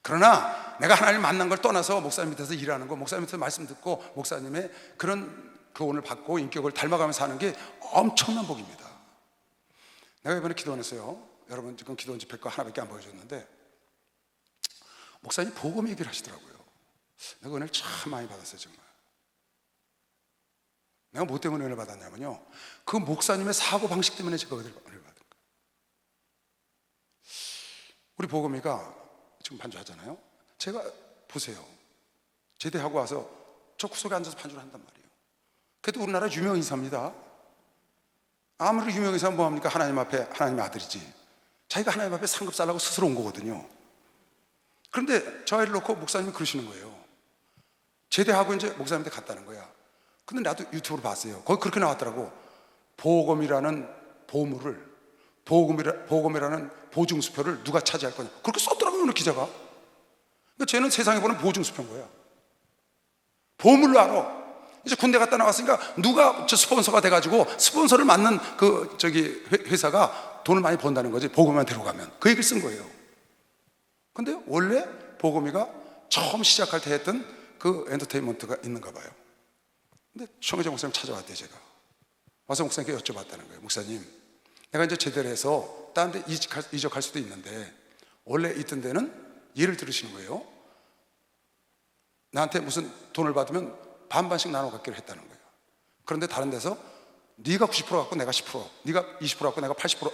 그러나 내가 하나님을 만난 걸 떠나서 목사님 밑에서 일하는 거, 목사님 밑에서 말씀 듣고 목사님의 그런 교훈을 받고 인격을 닮아가면서 사는 게 엄청난 복입니다. 내가 이번에 기도원했어요. 여러분 지금 기도원 집회 거 하나밖에 안 보여줬는데 목사님 복음 얘기를 하시더라고요. 내가 은혜를 참 많이 받았어요. 정말. 내가 뭐 때문에 은혜를 받았냐면요, 그 목사님의 사고방식 때문에 제가 은혜를 받은 거예요. 우리 보검이가 지금 반주하잖아요. 제가 보세요, 제대하고 와서 저 구석에 앉아서 반주를 한단 말이에요. 그래도 우리나라 유명 인사입니다. 아무리 유명 인사는 뭐합니까? 하나님 앞에 하나님의 아들이지. 자기가 하나님 앞에 상급 살라고 스스로 온 거거든요. 그런데 저 아이를 놓고 목사님이 그러시는 거예요. 제대하고 이제 목사님한테 갔다는 거야. 근데 나도 유튜브로 봤어요. 거기 그렇게 나왔더라고. 보검이라는 보물을, 보검이라는 보증수표를 누가 차지할 거냐, 그렇게 썼더라고요, 오늘 기자가. 그러니까 쟤는 세상에 보는 보증수표인 거야. 보물로 알아. 이제 군대 갔다 나왔으니까 누가 저 스폰서가 돼가지고 스폰서를 맡는 그 저기 회사가 돈을 많이 번다는 거지, 보검이만 데려가면. 그 얘기를 쓴 거예요. 근데 원래 보검이가 처음 시작할 때 했던 그 엔터테인먼트가 있는가 봐요. 근데 총회장 목사님 찾아왔대요. 제가 와서 목사님께 여쭤봤다는 거예요. 목사님, 내가 이제 제대로 해서 다른 데 이적할 수도 있는데 원래 있던 데는 예를 들으시는 거예요. 나한테 무슨 돈을 받으면 반반씩 나눠 갖기로 했다는 거예요. 그런데 다른 데서 네가 90% 갖고 내가 10%, 네가 20% 갖고 내가 80%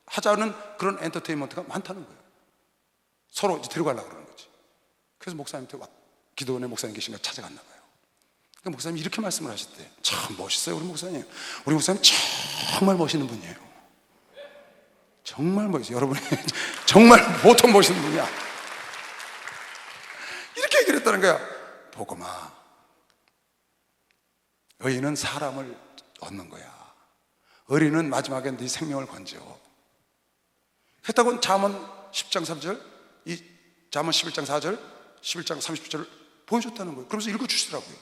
하자는 그런 엔터테인먼트가 많다는 거예요. 서로 이제 데려가려고 그러는 거지. 그래서 목사님한테 기도원의 목사님 계신가 찾아갔나 봐요. 그러니까 목사님이 이렇게 말씀을 하셨대요. 참 멋있어요, 우리 목사님. 우리 목사님 정말 멋있는 분이에요. 정말 멋있어요. 여러분이 정말 보통 멋있는 분이야. 이렇게 얘기를 했다는 거야. 복음아, 의인은 사람을 얻는 거야. 의리는 마지막에 네 생명을 건져. 했다고 잠언 10장 3절, 이 잠언 11장 4절, 11장 30절을 보여줬다는 거예요. 그러면서 읽어주시더라고요.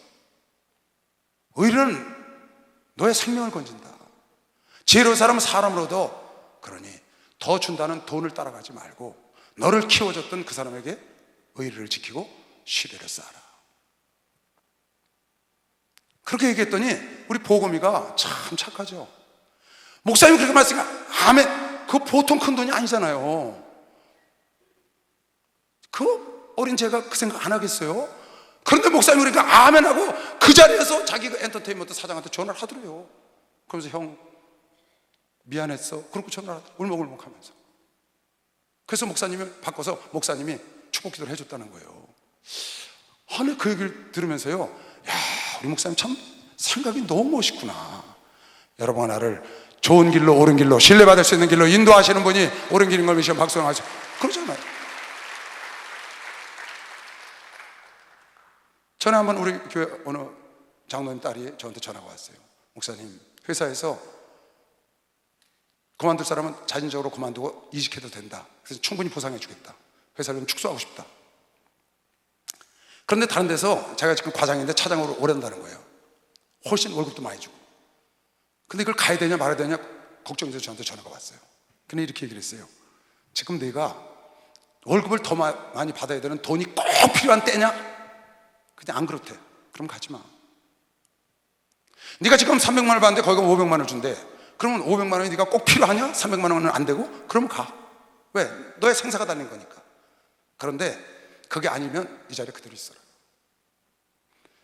의리는 너의 생명을 건진다. 지혜로운 사람은 사람을 얻어. 그러니 더 준다는 돈을 따라가지 말고 너를 키워줬던 그 사람에게 의리를 지키고 신뢰를 쌓아라. 그렇게 얘기했더니 우리 보검이가 참 착하죠. 목사님이 그렇게 말씀하니까 아멘. 그거 보통 큰 돈이 아니잖아요. 그 어린 제가 그 생각 안 하겠어요? 그런데 목사님이 그러니까 아멘하고 그 자리에서 자기 그 엔터테인먼트 사장한테 전화를 하더래요. 그러면서 형 미안했어. 그렇게 전화를 하더래요. 울먹울먹 하면서. 그래서 목사님이 바꿔서 목사님이 축복 기도를 해줬다는 거예요. 하늘 그 얘기를 들으면서요, 야, 우리 목사님 참 생각이 너무 멋있구나. 여러분과 나를 좋은 길로, 옳은 길로, 신뢰받을 수 있는 길로 인도하시는 분이 옳은 길인 걸 믿으시면 박수하죠. 그러잖아요. 전에 한번 우리 교회 어느 장로님 딸이 저한테 전화가 왔어요. 목사님, 회사에서 그만둘 사람은 자진적으로 그만두고 이직해도 된다. 그래서 충분히 보상해 주겠다. 회사를 좀 축소하고 싶다. 그런데 다른 데서 자기가 지금 과장인데 차장으로 오른다는 거예요. 훨씬 월급도 많이 주고. 근데 이걸 가야 되냐 말아야 되냐 걱정돼서 저한테 전화가 왔어요. 근데 이렇게 얘기를 했어요. 지금 내가 월급을 더 많이 받아야 되는 돈이 꼭 필요한 때냐? 그냥 안 그렇대. 그럼 가지 마. 네가 지금 300만 원을 받는데 거기가 500만 원을 준대. 그러면 500만 원이 네가 꼭 필요하냐? 300만 원은 안 되고? 그러면 가. 왜? 너의 생사가 달린 거니까. 그런데 그게 아니면 이 자리에 그대로 있어라.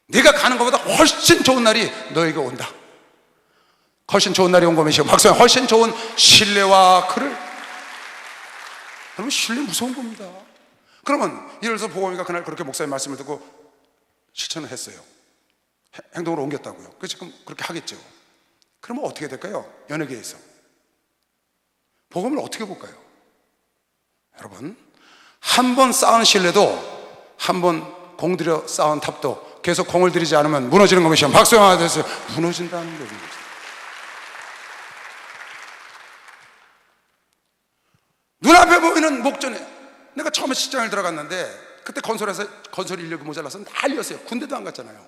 네가 가는 것보다 훨씬 좋은 날이 너에게 온다. 훨씬 좋은 날이 온 거면 박수야. 훨씬 좋은 신뢰와 그를. 여러분, 신뢰 무서운 겁니다. 그러면 예를 들어서 보검이가 그날 그렇게 목사님 말씀을 듣고 실천을 했어요. 행동으로 옮겼다고요. 그 지금 그렇게 하겠죠. 그러면 어떻게 될까요? 연예계에서 복음을 어떻게 볼까요? 여러분, 한 번 쌓은 신뢰도, 한 번 공들여 쌓은 탑도 계속 공을 들이지 않으면 무너지는 것이요. 박수 하나 주세요. 무너진다는 얘기입니다. 눈앞에 보이는 목전에, 내가 처음에 직장을 들어갔는데 그때 건설 인력이 모자라서 난리였어요. 군대도 안 갔잖아요.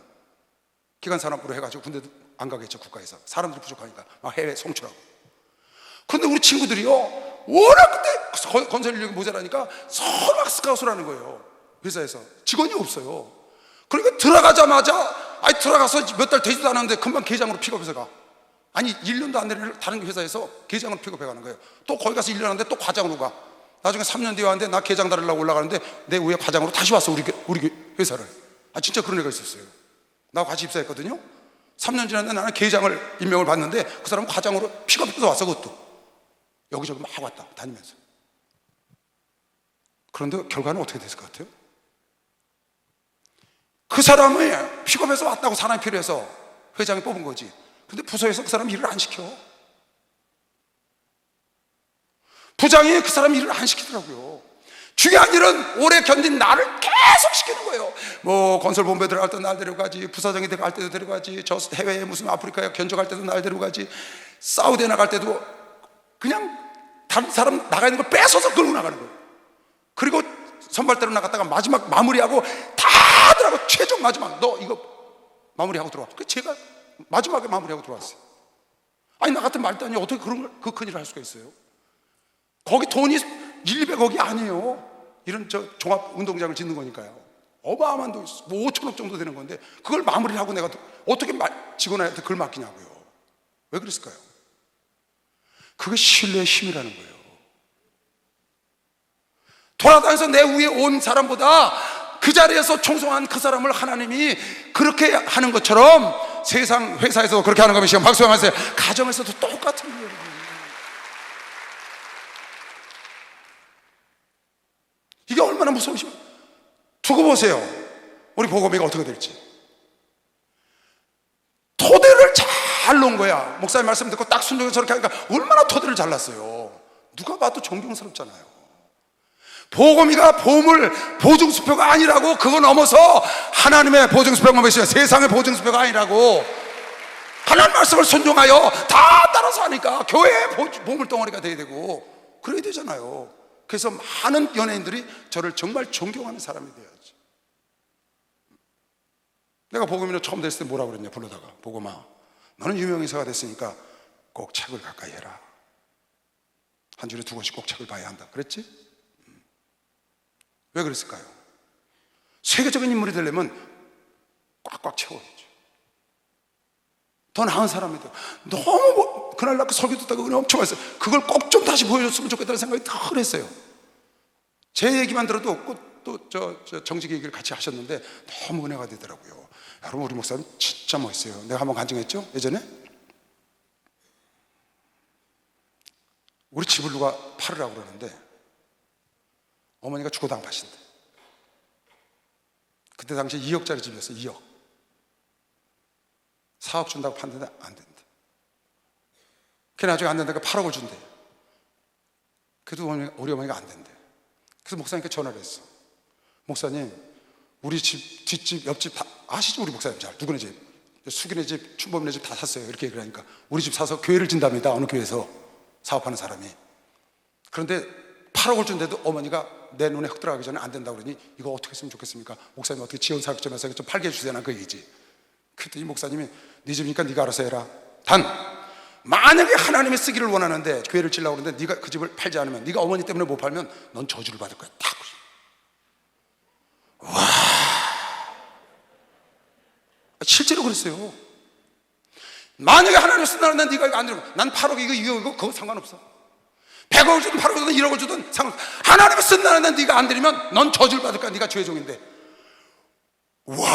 기관 산업으로 해가지고 군대도 안 가겠죠. 국가에서 사람들이 부족하니까 막 해외 송출하고. 근데 우리 친구들이요, 워낙 그때 건설 인력이 모자라니까 서로 막 스카웃을 하는 거예요. 회사에서 직원이 없어요. 그러니까 들어가자마자, 아니 들어가서 몇 달 되지도 않았는데 금방 계장으로 픽업해서 가. 아니 1년도 안 되는 다른 회사에서 계장으로 픽업해 가는 거예요. 또 거기 가서 1년 하는데 또 과장으로 가. 나중에 3년 뒤에 왔는데 나 계장 달으려고 올라가는데 내 위에 과장으로 다시 왔어. 우리 회사를. 아, 진짜 그런 애가 있었어요. 나하고 같이 입사했거든요. 3년 지났는데 나는 계장을 임명을 받는데 그 사람은 과장으로 픽업해서 왔어. 그것도 여기저기 막 왔다 다니면서. 그런데 결과는 어떻게 됐을 것 같아요? 그 사람이 픽업해서 왔다고 사람이 필요해서 회장이 뽑은 거지. 근데 부서에서 그 사람 일을 안 시켜. 부장이 그 사람 일을 안 시키더라고요. 중요한 일은 오래 견딘 나를 계속 시키는 거예요. 뭐 건설본부에 들어갈 때도 날 데려가지, 부사장이 갈 때도 데려가지, 저 해외에 무슨 아프리카에 견적할 때도 날 데려가지, 사우디에 나갈 때도 그냥 다른 사람 나가 있는 걸 뺏어서 끌고 나가는 거예요. 그리고 선발대로 나갔다가 마지막 마무리하고 다 하더라고. 최종 마지막 너 이거 마무리하고 들어와. 그 제가 마지막에 마무리하고 들어왔어요. 아니 나 같은 말도 아니에요. 어떻게 그런 걸, 그 큰일을 할 수가 있어요? 거기 돈이 1,200억이 아니에요. 이런 저 종합 운동장을 짓는 거니까요. 어마어마한 돈, 뭐 5천억 정도 되는 건데 그걸 마무리를 하고 내가 어떻게 직원한테 그걸 맡기냐고요. 왜 그랬을까요? 그게 신뢰의 힘이라는 거예요. 돌아다니면서 내 위에 온 사람보다 그 자리에서 충성한 그 사람을 하나님이 그렇게 하는 것처럼 세상 회사에서도 그렇게 하는 겁니다. 박수 한번 하세요. 가정에서도 똑같은 거예요, 여러분. 이게 얼마나 무서우시면 두고 보세요. 우리 보검이가 어떻게 될지. 토대를 잘 놓은 거야. 목사님 말씀 듣고 딱 순종해서 저렇게 하니까 얼마나 토대를 잘 놨어요. 누가 봐도 존경스럽잖아요. 보검이가 보물 보증수표가 아니라고, 그거 넘어서 하나님의 보증수표가 뭐있어요? 세상의 보증수표가 아니라고. 하나님 말씀을 순종하여 다 따라서 하니까 교회의 보물덩어리가 돼야 되고 그래야 되잖아요. 그래서 많은 연예인들이 저를 정말 존경하는 사람이 돼야지. 내가 보검이로 처음 됐을 때 뭐라고 그랬냐, 불러다가. 보검아, 너는 유명인사가 됐으니까 꼭 책을 가까이 해라. 한 주에 2권씩 꼭 책을 봐야 한다 그랬지? 왜 그랬을까요? 세계적인 인물이 되려면 꽉꽉 채워야죠. 더 나은 사람이 돼요. 너무 그날 나 그 설교 듣다가 은혜 엄청 했어요. 그걸 꼭 좀 다시 보여줬으면 좋겠다는 생각이 늘 했어요. 제 얘기만 들어도 또 정직 얘기를 같이 하셨는데 너무 은혜가 되더라고요. 여러분, 우리 목사님 진짜 멋있어요. 내가 한번 간증했죠? 예전에 우리 집을 누가 팔으라고 그러는데 어머니가 주거당파신대. 그때 당시에 2억짜리 집이었어요. 2억. 4억 준다고 판는데 안 된대. 그 나중에 안 된다니까 8억을 준대. 그래도 우리 어머니가 안 된대. 그래서 목사님께 전화를 했어. 목사님, 우리 집, 뒷집, 옆집 다 아시죠? 우리 목사님 잘. 누구네 집, 수기네 집, 춘범이네 집 다 샀어요. 이렇게 얘기를 하니까 우리 집 사서 교회를 진답니다. 어느 교회에서 사업하는 사람이. 그런데 8억을 준데도 어머니가 내 눈에 흙 들어가기 전에 안 된다고 그러니 이거 어떻게 했으면 좋겠습니까? 목사님 어떻게 지원사역점에서 좀 팔게 해주세요. 그 얘기지. 그랬더니 목사님이 네 집이니까 네가 알아서 해라. 단 만약에 하나님의 쓰기를 원하는데 교회를 지려고 그러는데 네가 그 집을 팔지 않으면, 네가 어머니 때문에 못 팔면 넌 저주를 받을 거야. 딱. 와, 실제로 그랬어요. 만약에 하나님이 쓴다는데 네가 이거 안 들으면 난 8억 이거 그거 상관없어. 100억을 주든 8억을 주든 1억을 주든 상관없어. 하나님이 쓴다는데 네가 안 들으면 넌 저주를 받을 거야. 네가 죄종인데. 와,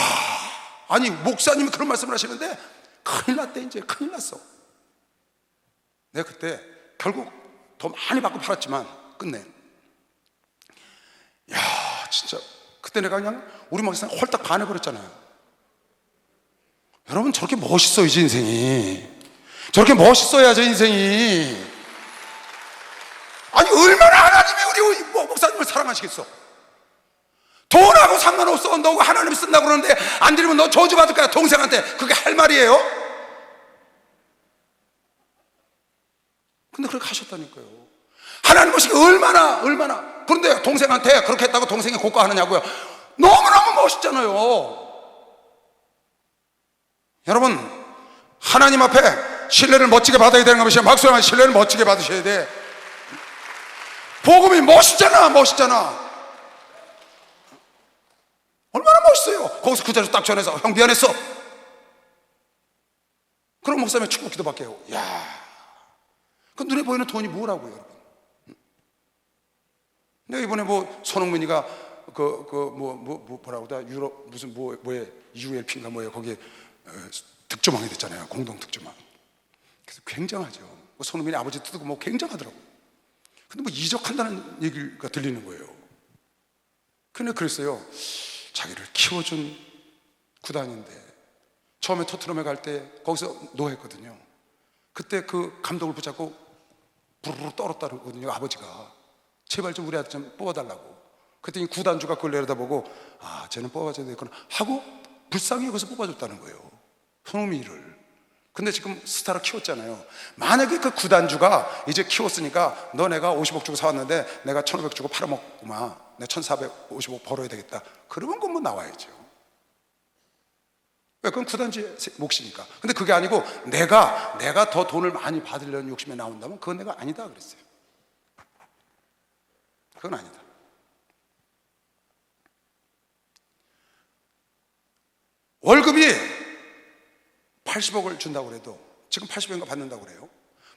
아니 목사님이 그런 말씀을 하시는데 큰일 났대. 이제 큰일 났어. 내가 그때 결국 더 많이 받고 팔았지만 끝내. 야, 진짜 그때 내가 그냥 우리 목사님 홀딱 반해버렸잖아요. 여러분, 저렇게 멋있어야지 인생이. 저렇게 멋있어야죠 인생이. 아니 얼마나 하나님이 우리 목사님을 사랑하시겠어. 돈하고 상관없어. 너가 하나님이 쓴다고 그러는데 안 들으면 너 저주받을 거야. 동생한테. 그게 할 말이에요? 근데 그렇게 하셨다니까요. 하나님 보시기 얼마나. 그런데 동생한테 그렇게 했다고 동생이 고가하느냐고요. 너무너무 멋있잖아요. 여러분, 하나님 앞에 신뢰를 멋지게 받아야 되는 것이, 박수랑 신뢰를 멋지게 받으셔야 돼. 복음이 멋있잖아. 얼마나 멋있어요. 거기서 그 자리에서 딱 전해서 형 미안했어. 그럼 목사님의 축복 기도밖에 해요. 야, 그 눈에 보이는 돈이 뭐라고요, 여러분? 내가 이번에 손흥민이가 뭐라고 다 유럽 무슨 뭐에 ULP인가 뭐에 거기에 득점왕이 됐잖아요. 공동 득점왕. 그래서 굉장하죠. 손흥민이 아버지 뜨고 굉장하더라고. 근데 이적한다는 얘기가 들리는 거예요. 근데 그랬어요. 자기를 키워준 구단인데 처음에 토트넘에 갈 때 거기서 노했거든요. 그때 그 감독을 붙잡고 부르르 떨었다거든요. 아버지가 제발 좀 우리 아들 좀 뽑아달라고. 그랬더니 구단주가 그걸 내려다보고 아, 쟤는 뽑아줘야 되겠구나 하고 불쌍히 여기서 뽑아줬다는 거예요, 손흥민이를. 근데 지금 스타로 키웠잖아요. 만약에 그 구단주가 이제 키웠으니까 너 내가 50억 주고 사왔는데 내가 1,500 주고 팔아먹구만, 내가 1,450억 벌어야 되겠다, 그러면 그건 나와야죠. 왜? 그건 구단주의 몫이니까. 근데 그게 아니고 내가 더 돈을 많이 받으려는 욕심에 나온다면 그건 내가 아니다 그랬어요. 그건 아니다. 월급이 80억을 준다고 그래도, 지금 80억인가 받는다고 그래요.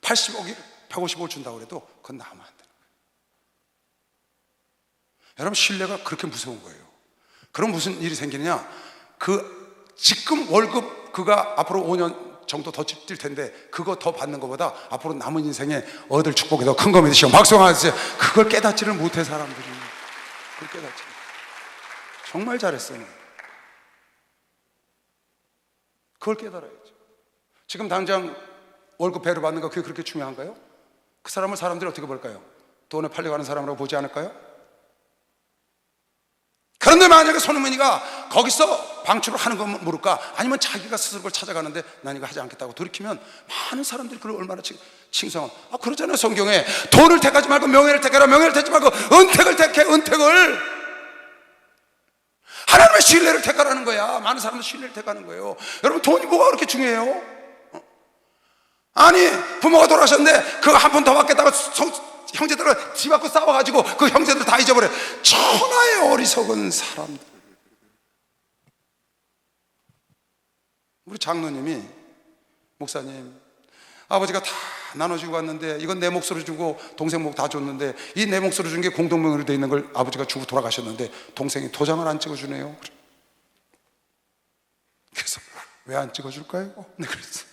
80억이 150억을 준다고 그래도 그건 나오면 안 되는 거예요. 여러분, 신뢰가 그렇게 무서운 거예요. 그럼 무슨 일이 생기느냐? 그 지금 월급 그가 앞으로 5년 정도 더 뛸 텐데 그거 더 받는 것보다 앞으로 남은 인생에 얻을 축복이 더 큰 겁니다. 시험 박수 한번 주세요. 그걸 깨닫지를 못해 사람들이. 그걸 깨닫지. 정말 잘했어요. 그걸 깨달아야죠. 지금 당장 월급 배로 받는 거 그게 그렇게 중요한가요? 그 사람을 사람들이 어떻게 볼까요? 돈에 팔려가는 사람으로 보지 않을까요? 그런데 만약에 손흥민이가 거기서 방출을 하는 건 모를까? 아니면 자기가 스스로 그걸 찾아가는데 난 이거 하지 않겠다고 돌이키면 많은 사람들이 그걸 얼마나 칭송하고, 그러잖아요. 성경에 돈을 택하지 말고 명예를 택해라. 명예를 택하지 말고 은택을 택해. 은택을. 하나님의 신뢰를 택하라는 거야. 많은 사람들 신뢰를 택하는 거예요. 여러분, 돈이 뭐가 그렇게 중요해요? 아니, 부모가 돌아가셨는데 그거 한 푼 더 받겠다고 형제들을 집 앞고 싸워가지고 그 형제들 다 잊어버려. 천하의 어리석은 사람들. 우리 장로님이, 목사님, 아버지가 다 나눠주고 갔는데 이건 내 몫으로 주고 동생 몫 다 줬는데 이 내 몫으로 준 게 공동명의로 돼 있는 걸 아버지가 주고 돌아가셨는데 동생이 도장을 안 찍어주네요. 그래서 왜 안 찍어줄까요? 네, 그랬어.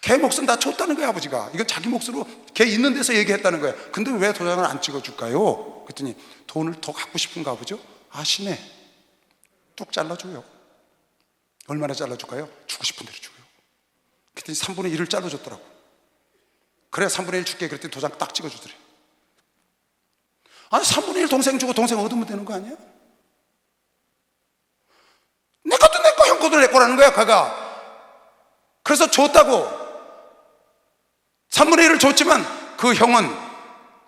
걔 몫은 다 줬다는 거야. 아버지가 이건 자기 몫으로 걔 있는 데서 얘기했다는 거야. 근데 왜 도장을 안 찍어줄까요? 그랬더니 돈을 더 갖고 싶은가 보죠. 아시네. 뚝 잘라줘요. 얼마나 잘라줄까요? 주고 싶은 대로 줘요. 그랬더니 3분의 1을 잘라줬더라고. 그래야 3분의 1 줄게. 그랬더니 도장 딱 찍어주더래. 아니 3분의 1 동생 주고 동생 얻으면 되는 거 아니야? 내 것도 내 거, 형 것도 내 거라는 거야. 걔가. 그래서 줬다고 3분의 1을 줬지만 그 형은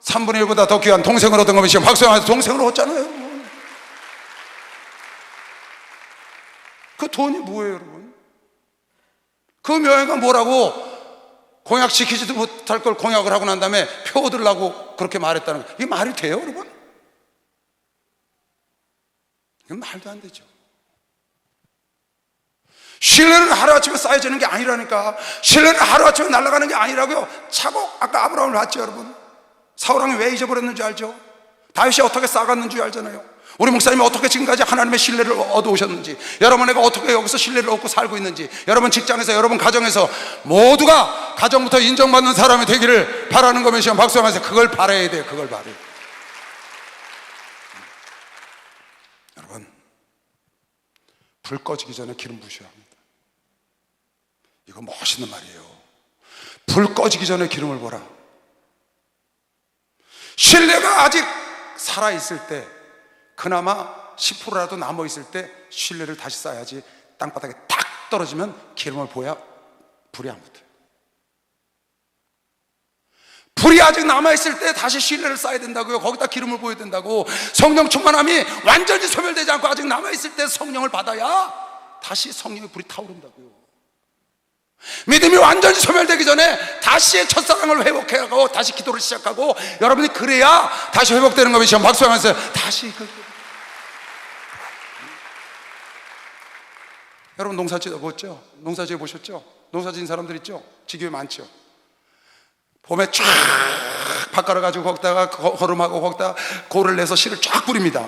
3분의 1보다 더 귀한 동생을 얻은 거면 지금 박수영한테 동생을 얻잖아요. 그 돈이 뭐예요, 여러분? 그 명예가 뭐라고? 공약시키지도 못할 걸 공약을 하고 난 다음에 표 얻으려고 그렇게 말했다는 거, 이게 말이 돼요, 여러분? 이건 말도 안 되죠. 신뢰는 하루아침에 쌓여지는 게 아니라니까. 신뢰는 하루아침에 날아가는 게 아니라고요. 차곡, 아까 아브라함을 봤죠, 여러분? 사울왕이 왜 잊어버렸는지 알죠? 다윗이 어떻게 쌓아갔는지 알잖아요. 우리 목사님이 어떻게 지금까지 하나님의 신뢰를 얻어오셨는지, 여러분 애가 어떻게 여기서 신뢰를 얻고 살고 있는지, 여러분 직장에서, 여러분 가정에서 모두가 가정부터 인정받는 사람이 되기를 바라는 거면 시험 박수하면서 그걸 바라야 돼요. 그걸 바라야 돼요. 여러분, 불 꺼지기 전에 기름 부으셔야 합니다. 이거 멋있는 말이에요. 불 꺼지기 전에 기름을 부어라. 신뢰가 아직 살아있을 때, 그나마 10%라도 남아있을 때 신뢰를 다시 쌓아야지. 땅바닥에 딱 떨어지면 기름을 부어야 불이 안 붙어요. 불이 아직 남아있을 때 다시 신뢰를 쌓아야 된다고요. 거기다 기름을 부어야 된다고. 성령 충만함이 완전히 소멸되지 않고 아직 남아있을 때 성령을 받아야 다시 성령의 불이 타오른다고요. 믿음이 완전히 소멸되기 전에 다시 첫사랑을 회복해가고 다시 기도를 시작하고, 여러분이 그래야 다시 회복되는 거면 시험 박수하면서 다시 여러분 농사지어 보셨죠? 농사지어 보셨죠? 농사지은 사람들 있죠? 지교에 많죠? 봄에 쫙 밭 갈아가지고 거기다가 거름하고 거기다 골을 내서 씨를 쫙 뿌립니다.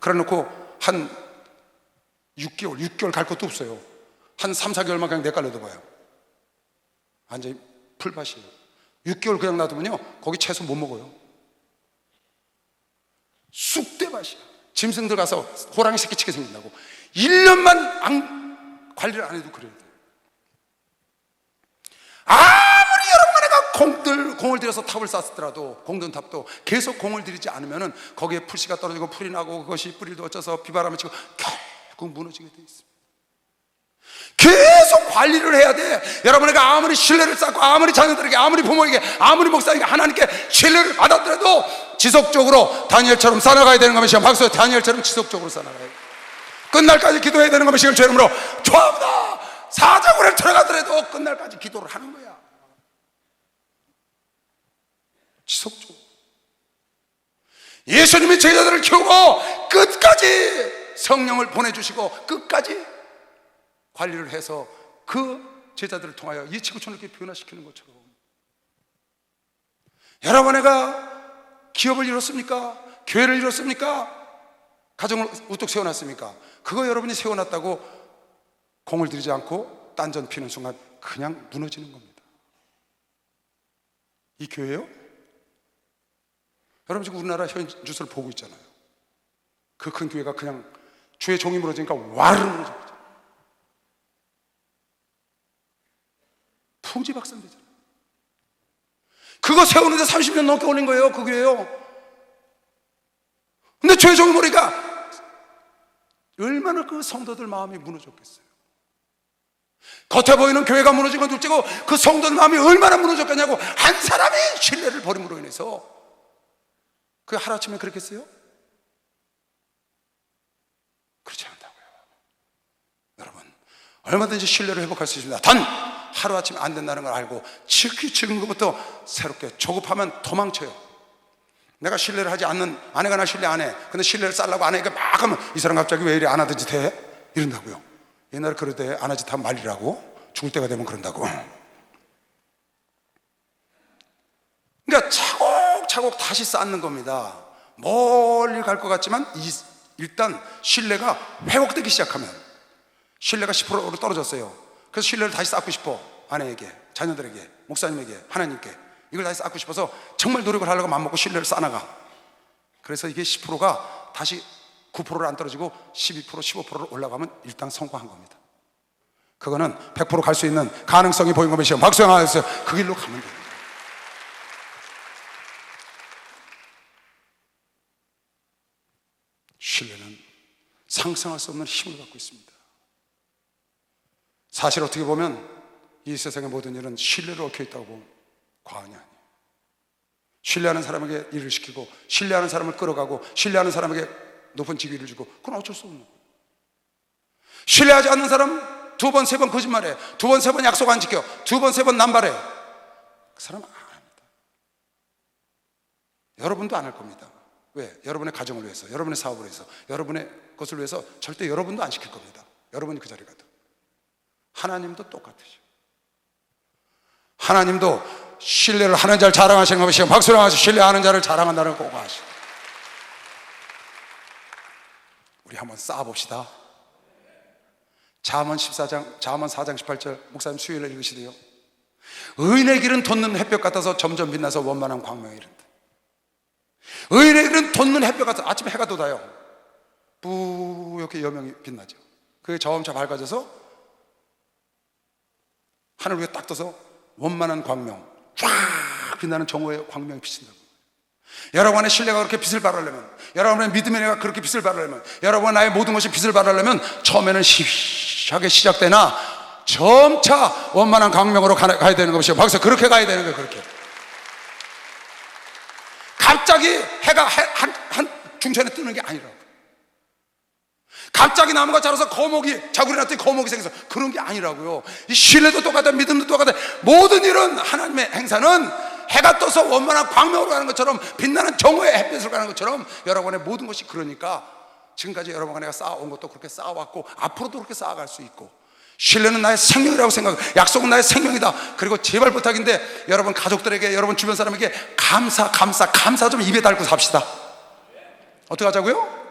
그래 놓고 한 6개월 갈 것도 없어요. 한 3, 4개월만 그냥 내깔려도 봐요. 완전히 풀밭이에요. 6개월 그냥 놔두면요 거기 채소 못 먹어요. 쑥대밭이야. 짐승들 가서 호랑이 새끼치게 생긴다고. 1년만 관리를 안 해도 그래야 돼요. 아무리 여러분가 공을 들여서 탑을 쌓았더라도, 공든 탑도 계속 공을 들이지 않으면 거기에 풀씨가 떨어지고 풀이 나고 그것이 뿌리도 어쩌서 비바람을 치고 결국 무너지게 돼 있습니다. 계속 관리를 해야 돼. 여러분에게 아무리 신뢰를 쌓고 아무리 자녀들에게 아무리 부모에게 아무리 목사에게 하나님께 신뢰를 받았더라도 지속적으로 다니엘처럼 쌓아가야 되는 것이 박수. 다니엘처럼 지속적으로 쌓아가야 돼. 끝날까지 기도해야 되는 것이 제 이름으로 좋아합니다. 사자굴에 들어가더라도 끝날까지 기도를 하는 거야. 지속적으로. 예수님이 제자들을 키우고 끝까지 성령을 보내주시고 끝까지 관리를 해서 그 제자들을 통하여 이 지구촌을 이렇게 변화시키는 것처럼, 여러분애가 기업을 이뤘습니까? 교회를 이뤘습니까? 가정을 우뚝 세워놨습니까? 그거 여러분이 세워놨다고 공을 들이지 않고 딴전 피는 순간 그냥 무너지는 겁니다. 이 교회요? 여러분 지금 우리나라 현 뉴스를 보고 있잖아요. 그 큰 교회가 그냥 주의 종이 무너지니까 와르르 무너져. 풍지박산되잖아요. 그거 세우는데 30년 넘게 걸린 거예요. 그 교회요. 근데 주의 종이 무너지니까 얼마나 그 성도들 마음이 무너졌겠어요. 겉에 보이는 교회가 무너진 건 둘째고 그 성도들 마음이 얼마나 무너졌겠냐고. 한 사람이 신뢰를 버림으로 인해서. 그게 하루아침에 그렇겠어요? 그렇지 않다고요. 여러분, 얼마든지 신뢰를 회복할 수 있습니다. 단 하루아침에 안 된다는 걸 알고 지금부터 새롭게 조급하면 도망쳐요. 내가 신뢰를 하지 않는 아내가 나 신뢰 안 해. 근데 신뢰를 쌓으려고 아내가 막 하면 이 사람 갑자기 왜 이래 안 하던 짓 해? 이런다고요. 옛날에 그럴 때 안 하짓 하면 말리라고. 죽을 때가 되면 그런다고. 그러니까 차곡차곡 다시 쌓는 겁니다. 멀리 갈 것 같지만 일단 신뢰가 회복되기 시작하면, 신뢰가 10%로 떨어졌어요. 그래서 신뢰를 다시 쌓고 싶어. 아내에게, 자녀들에게, 목사님에게, 하나님께 이걸 다시 쌓고 싶어서 정말 노력을 하려고 맘먹고 신뢰를 쌓아나가. 그래서 이게 10%가 다시 9%를 안 떨어지고 12%, 15%로 올라가면 일단 성공한 겁니다. 그거는 100% 갈 수 있는 가능성이 보인 것이요. 박수 한번 하세요. 그 길로 가면 됩니다. 신뢰는 상상할 수 없는 힘을 갖고 있습니다. 사실 어떻게 보면 이 세상의 모든 일은 신뢰로 얽혀 있다고 보면 과언이 아니에요. 신뢰하는 사람에게 일을 시키고, 신뢰하는 사람을 끌어가고, 신뢰하는 사람에게 높은 직위를 주고, 그건 어쩔 수 없는 거예요. 신뢰하지 않는 사람 2번, 3번 거짓말해, 2번, 3번 약속 안 지켜, 2번, 3번 남발해. 그 사람은 안 합니다. 여러분도 안 할 겁니다. 왜? 여러분의 가정을 위해서, 여러분의 사업을 위해서, 여러분의 것을 위해서 절대 여러분도 안 시킬 겁니다. 여러분이 그 자리에 가도. 하나님도 똑같으시죠. 하나님도 신뢰를 하는 자를 자랑하시는 것이요. 박수를 하시고 신뢰하는 자를 자랑한다는 걸 꼭 아시죠. 우리 한번 쌓아봅시다. 잠언 14장, 잠언 4장 18절 목사님 수요일에 읽으시대요. 의인의 길은 돋는 햇볕 같아서 점점 빛나서 원만한 광명이 이른다. 의인의 길은 돋는 햇볕 같아서 아침에 해가 돋아요. 뿌옇게 여명이 빛나죠. 그게 점차 밝아져서 하늘 위에 딱 떠서 원만한 광명, 쫙 빛나는 정오의 광명이 비친다고. 여러분의 신뢰가 그렇게 빛을 발하려면, 여러분의 믿음의 내가 그렇게 빛을 발하려면, 여러분 나의 모든 것이 빛을 발하려면 처음에는 시시하게 시작되나 점차 원만한 광명으로 가야 되는 것이요. 박수. 그렇게 가야 되는 거예요. 그렇게 갑자기 해가 한 중천에 뜨는 게 아니라고. 갑자기 나무가 자라서 거목이 자구리 났더니 거목이 생겨서 그런 게 아니라고요. 이 신뢰도 똑같아, 믿음도 똑같아. 모든 일은 하나님의 행사는 해가 떠서 원만한 광명으로 가는 것처럼, 빛나는 정오의 햇빛으로 가는 것처럼 여러분의 모든 것이 그러니까 지금까지 여러분과 내가 쌓아온 것도 그렇게 쌓아왔고 앞으로도 그렇게 쌓아갈 수 있고, 신뢰는 나의 생명이라고 생각하고 약속은 나의 생명이다. 그리고 제발 부탁인데 여러분 가족들에게, 여러분 주변 사람에게 감사 좀 입에 달고 삽시다. 어떻게 하자고요?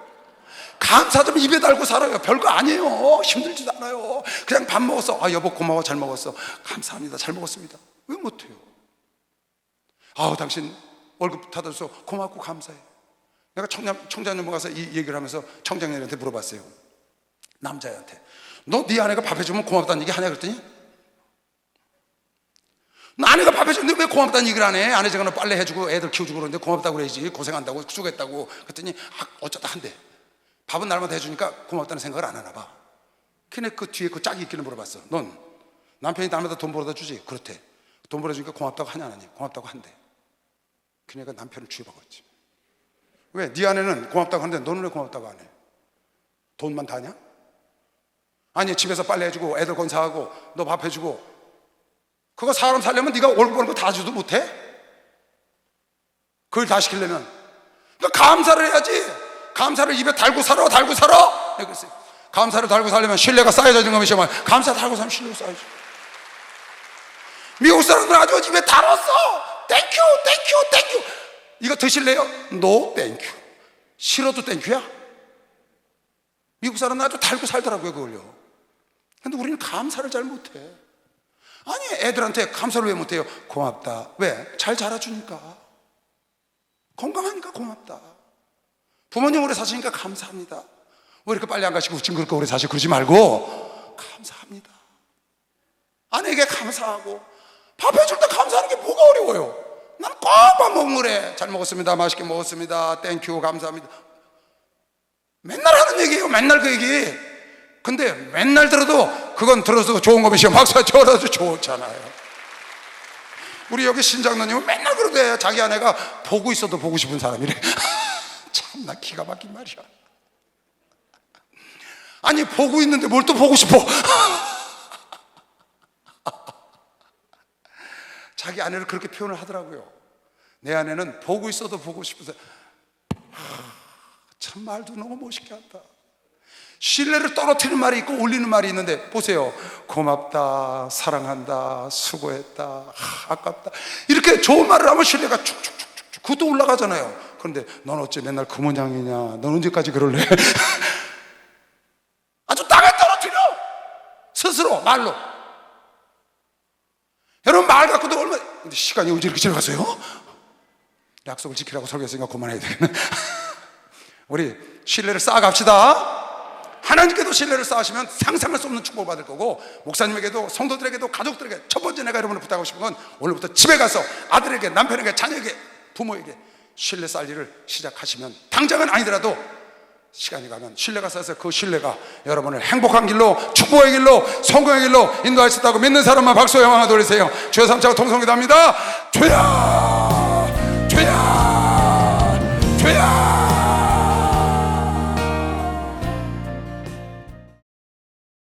감사 좀 입에 달고 살아요. 별거 아니에요. 힘들지도 않아요. 그냥 밥 먹었어. 아 여보 고마워, 잘 먹었어. 감사합니다, 잘 먹었습니다. 왜 못해요? 아우 당신 월급 받아줘서 고맙고 감사해. 내가 청장년 가서 이 얘기를 하면서 청장년한테 물어봤어요. 남자애한테 너 네 아내가 밥 해주면 고맙다는 얘기 하냐 그랬더니, 너 아내가 밥 해주는데 왜 고맙다는 얘기를 안 해? 아내 제가 너 빨래 해주고 애들 키워주고 그러는데 고맙다고 그래야지. 고생한다고 수고했다고. 그랬더니 어쩌다 한대. 밥은 날마다 해주니까 고맙다는 생각을 안 하나 봐. 걔네 그 뒤에 그 짝이 있기는 물어봤어. 넌 남편이 날마다 돈 벌어다 주지? 그렇대. 돈 벌어주니까 고맙다고 하냐 안 하냐? 고맙다고 한대. 걔네가 남편을 쥐어박았지. 왜? 네 아내는 고맙다고 하는데 너는 왜 고맙다고 안 해? 돈만 다냐? 아니 집에서 빨래 해주고 애들 건사하고 너 밥 해주고, 그거 사람 살려면 네가 월급 버는 거 다 주도 못해? 그걸 다 시키려면 그러니까 감사를 해야지. 감사를 입에 달고 살아. 네, 그랬어요. 감사를 달고 살려면 신뢰가 쌓여져 있는 것이죠. 감사 달고 살면 신뢰가 쌓여져. 미국 사람들은 아주 입에 달았어. 땡큐. 이거 드실래요? No, 땡큐. 싫어도 땡큐야? 미국 사람은 아주 달고 살더라고요, 그걸요. 근데 우리는 감사를 잘 못해. 아니, 애들한테 감사를 왜 못해요? 고맙다. 왜? 잘 자라주니까. 건강하니까 고맙다. 부모님 오래 사시니까 감사합니다. 왜 이렇게 빨리 안 가시고 징그럽게 오래 사시고 그러지 말고 감사합니다. 아내에게 감사하고 밥 해줄 때 감사하는 게 뭐가 어려워요? 나는 꼭 밥 먹으래. 그래. 잘 먹었습니다. 맛있게 먹었습니다. 땡큐 감사합니다. 맨날 하는 얘기예요. 맨날 그 얘기. 근데 맨날 들어도 그건 들어서 좋은 것이요 막상 들어도 좋잖아요. 우리 여기 신장로님은 맨날 그러대. 자기 아내가 보고 있어도 보고 싶은 사람이래. 참나 기가 막힌 말이야. 아니 보고 있는데 뭘 또 보고 싶어. 자기 아내를 그렇게 표현을 하더라고요. 내 아내는 보고 있어도 보고 싶어서. 참 말도 너무 멋있게 한다. 신뢰를 떨어뜨리는 말이 있고 올리는 말이 있는데 보세요. 고맙다, 사랑한다, 수고했다, 아깝다 이렇게 좋은 말을 하면 신뢰가 축축축축 그것도 올라가잖아요. 그런데 넌 어째 맨날 그 모양이냐, 넌 언제까지 그럴래? 아주 땅에 떨어뜨려 스스로 말로. 여러분 말 갖고도 얼마나. 근데 시간이 언제 이렇게 지나갔어요? 약속을 지키라고 설교했으니까 그만해야 되겠네. 우리 신뢰를 쌓아갑시다. 하나님께도 신뢰를 쌓으시면 상상할 수 없는 축복을 받을 거고, 목사님에게도 성도들에게도 가족들에게 첫 번째 내가 여러분을 부탁하고 싶은 건 오늘부터 집에 가서 아들에게, 남편에게, 자녀에게, 부모에게 신뢰 쌓을 일을 시작하시면, 당장은 아니더라도 시간이 가면 신뢰가 쌓여서 그 신뢰가 여러분을 행복한 길로, 축복의 길로, 성공의 길로 인도할 수 있다고 믿는 사람만 박수와 영광을 돌리세요. 주여 삼차고 통성기도합니다. 주여.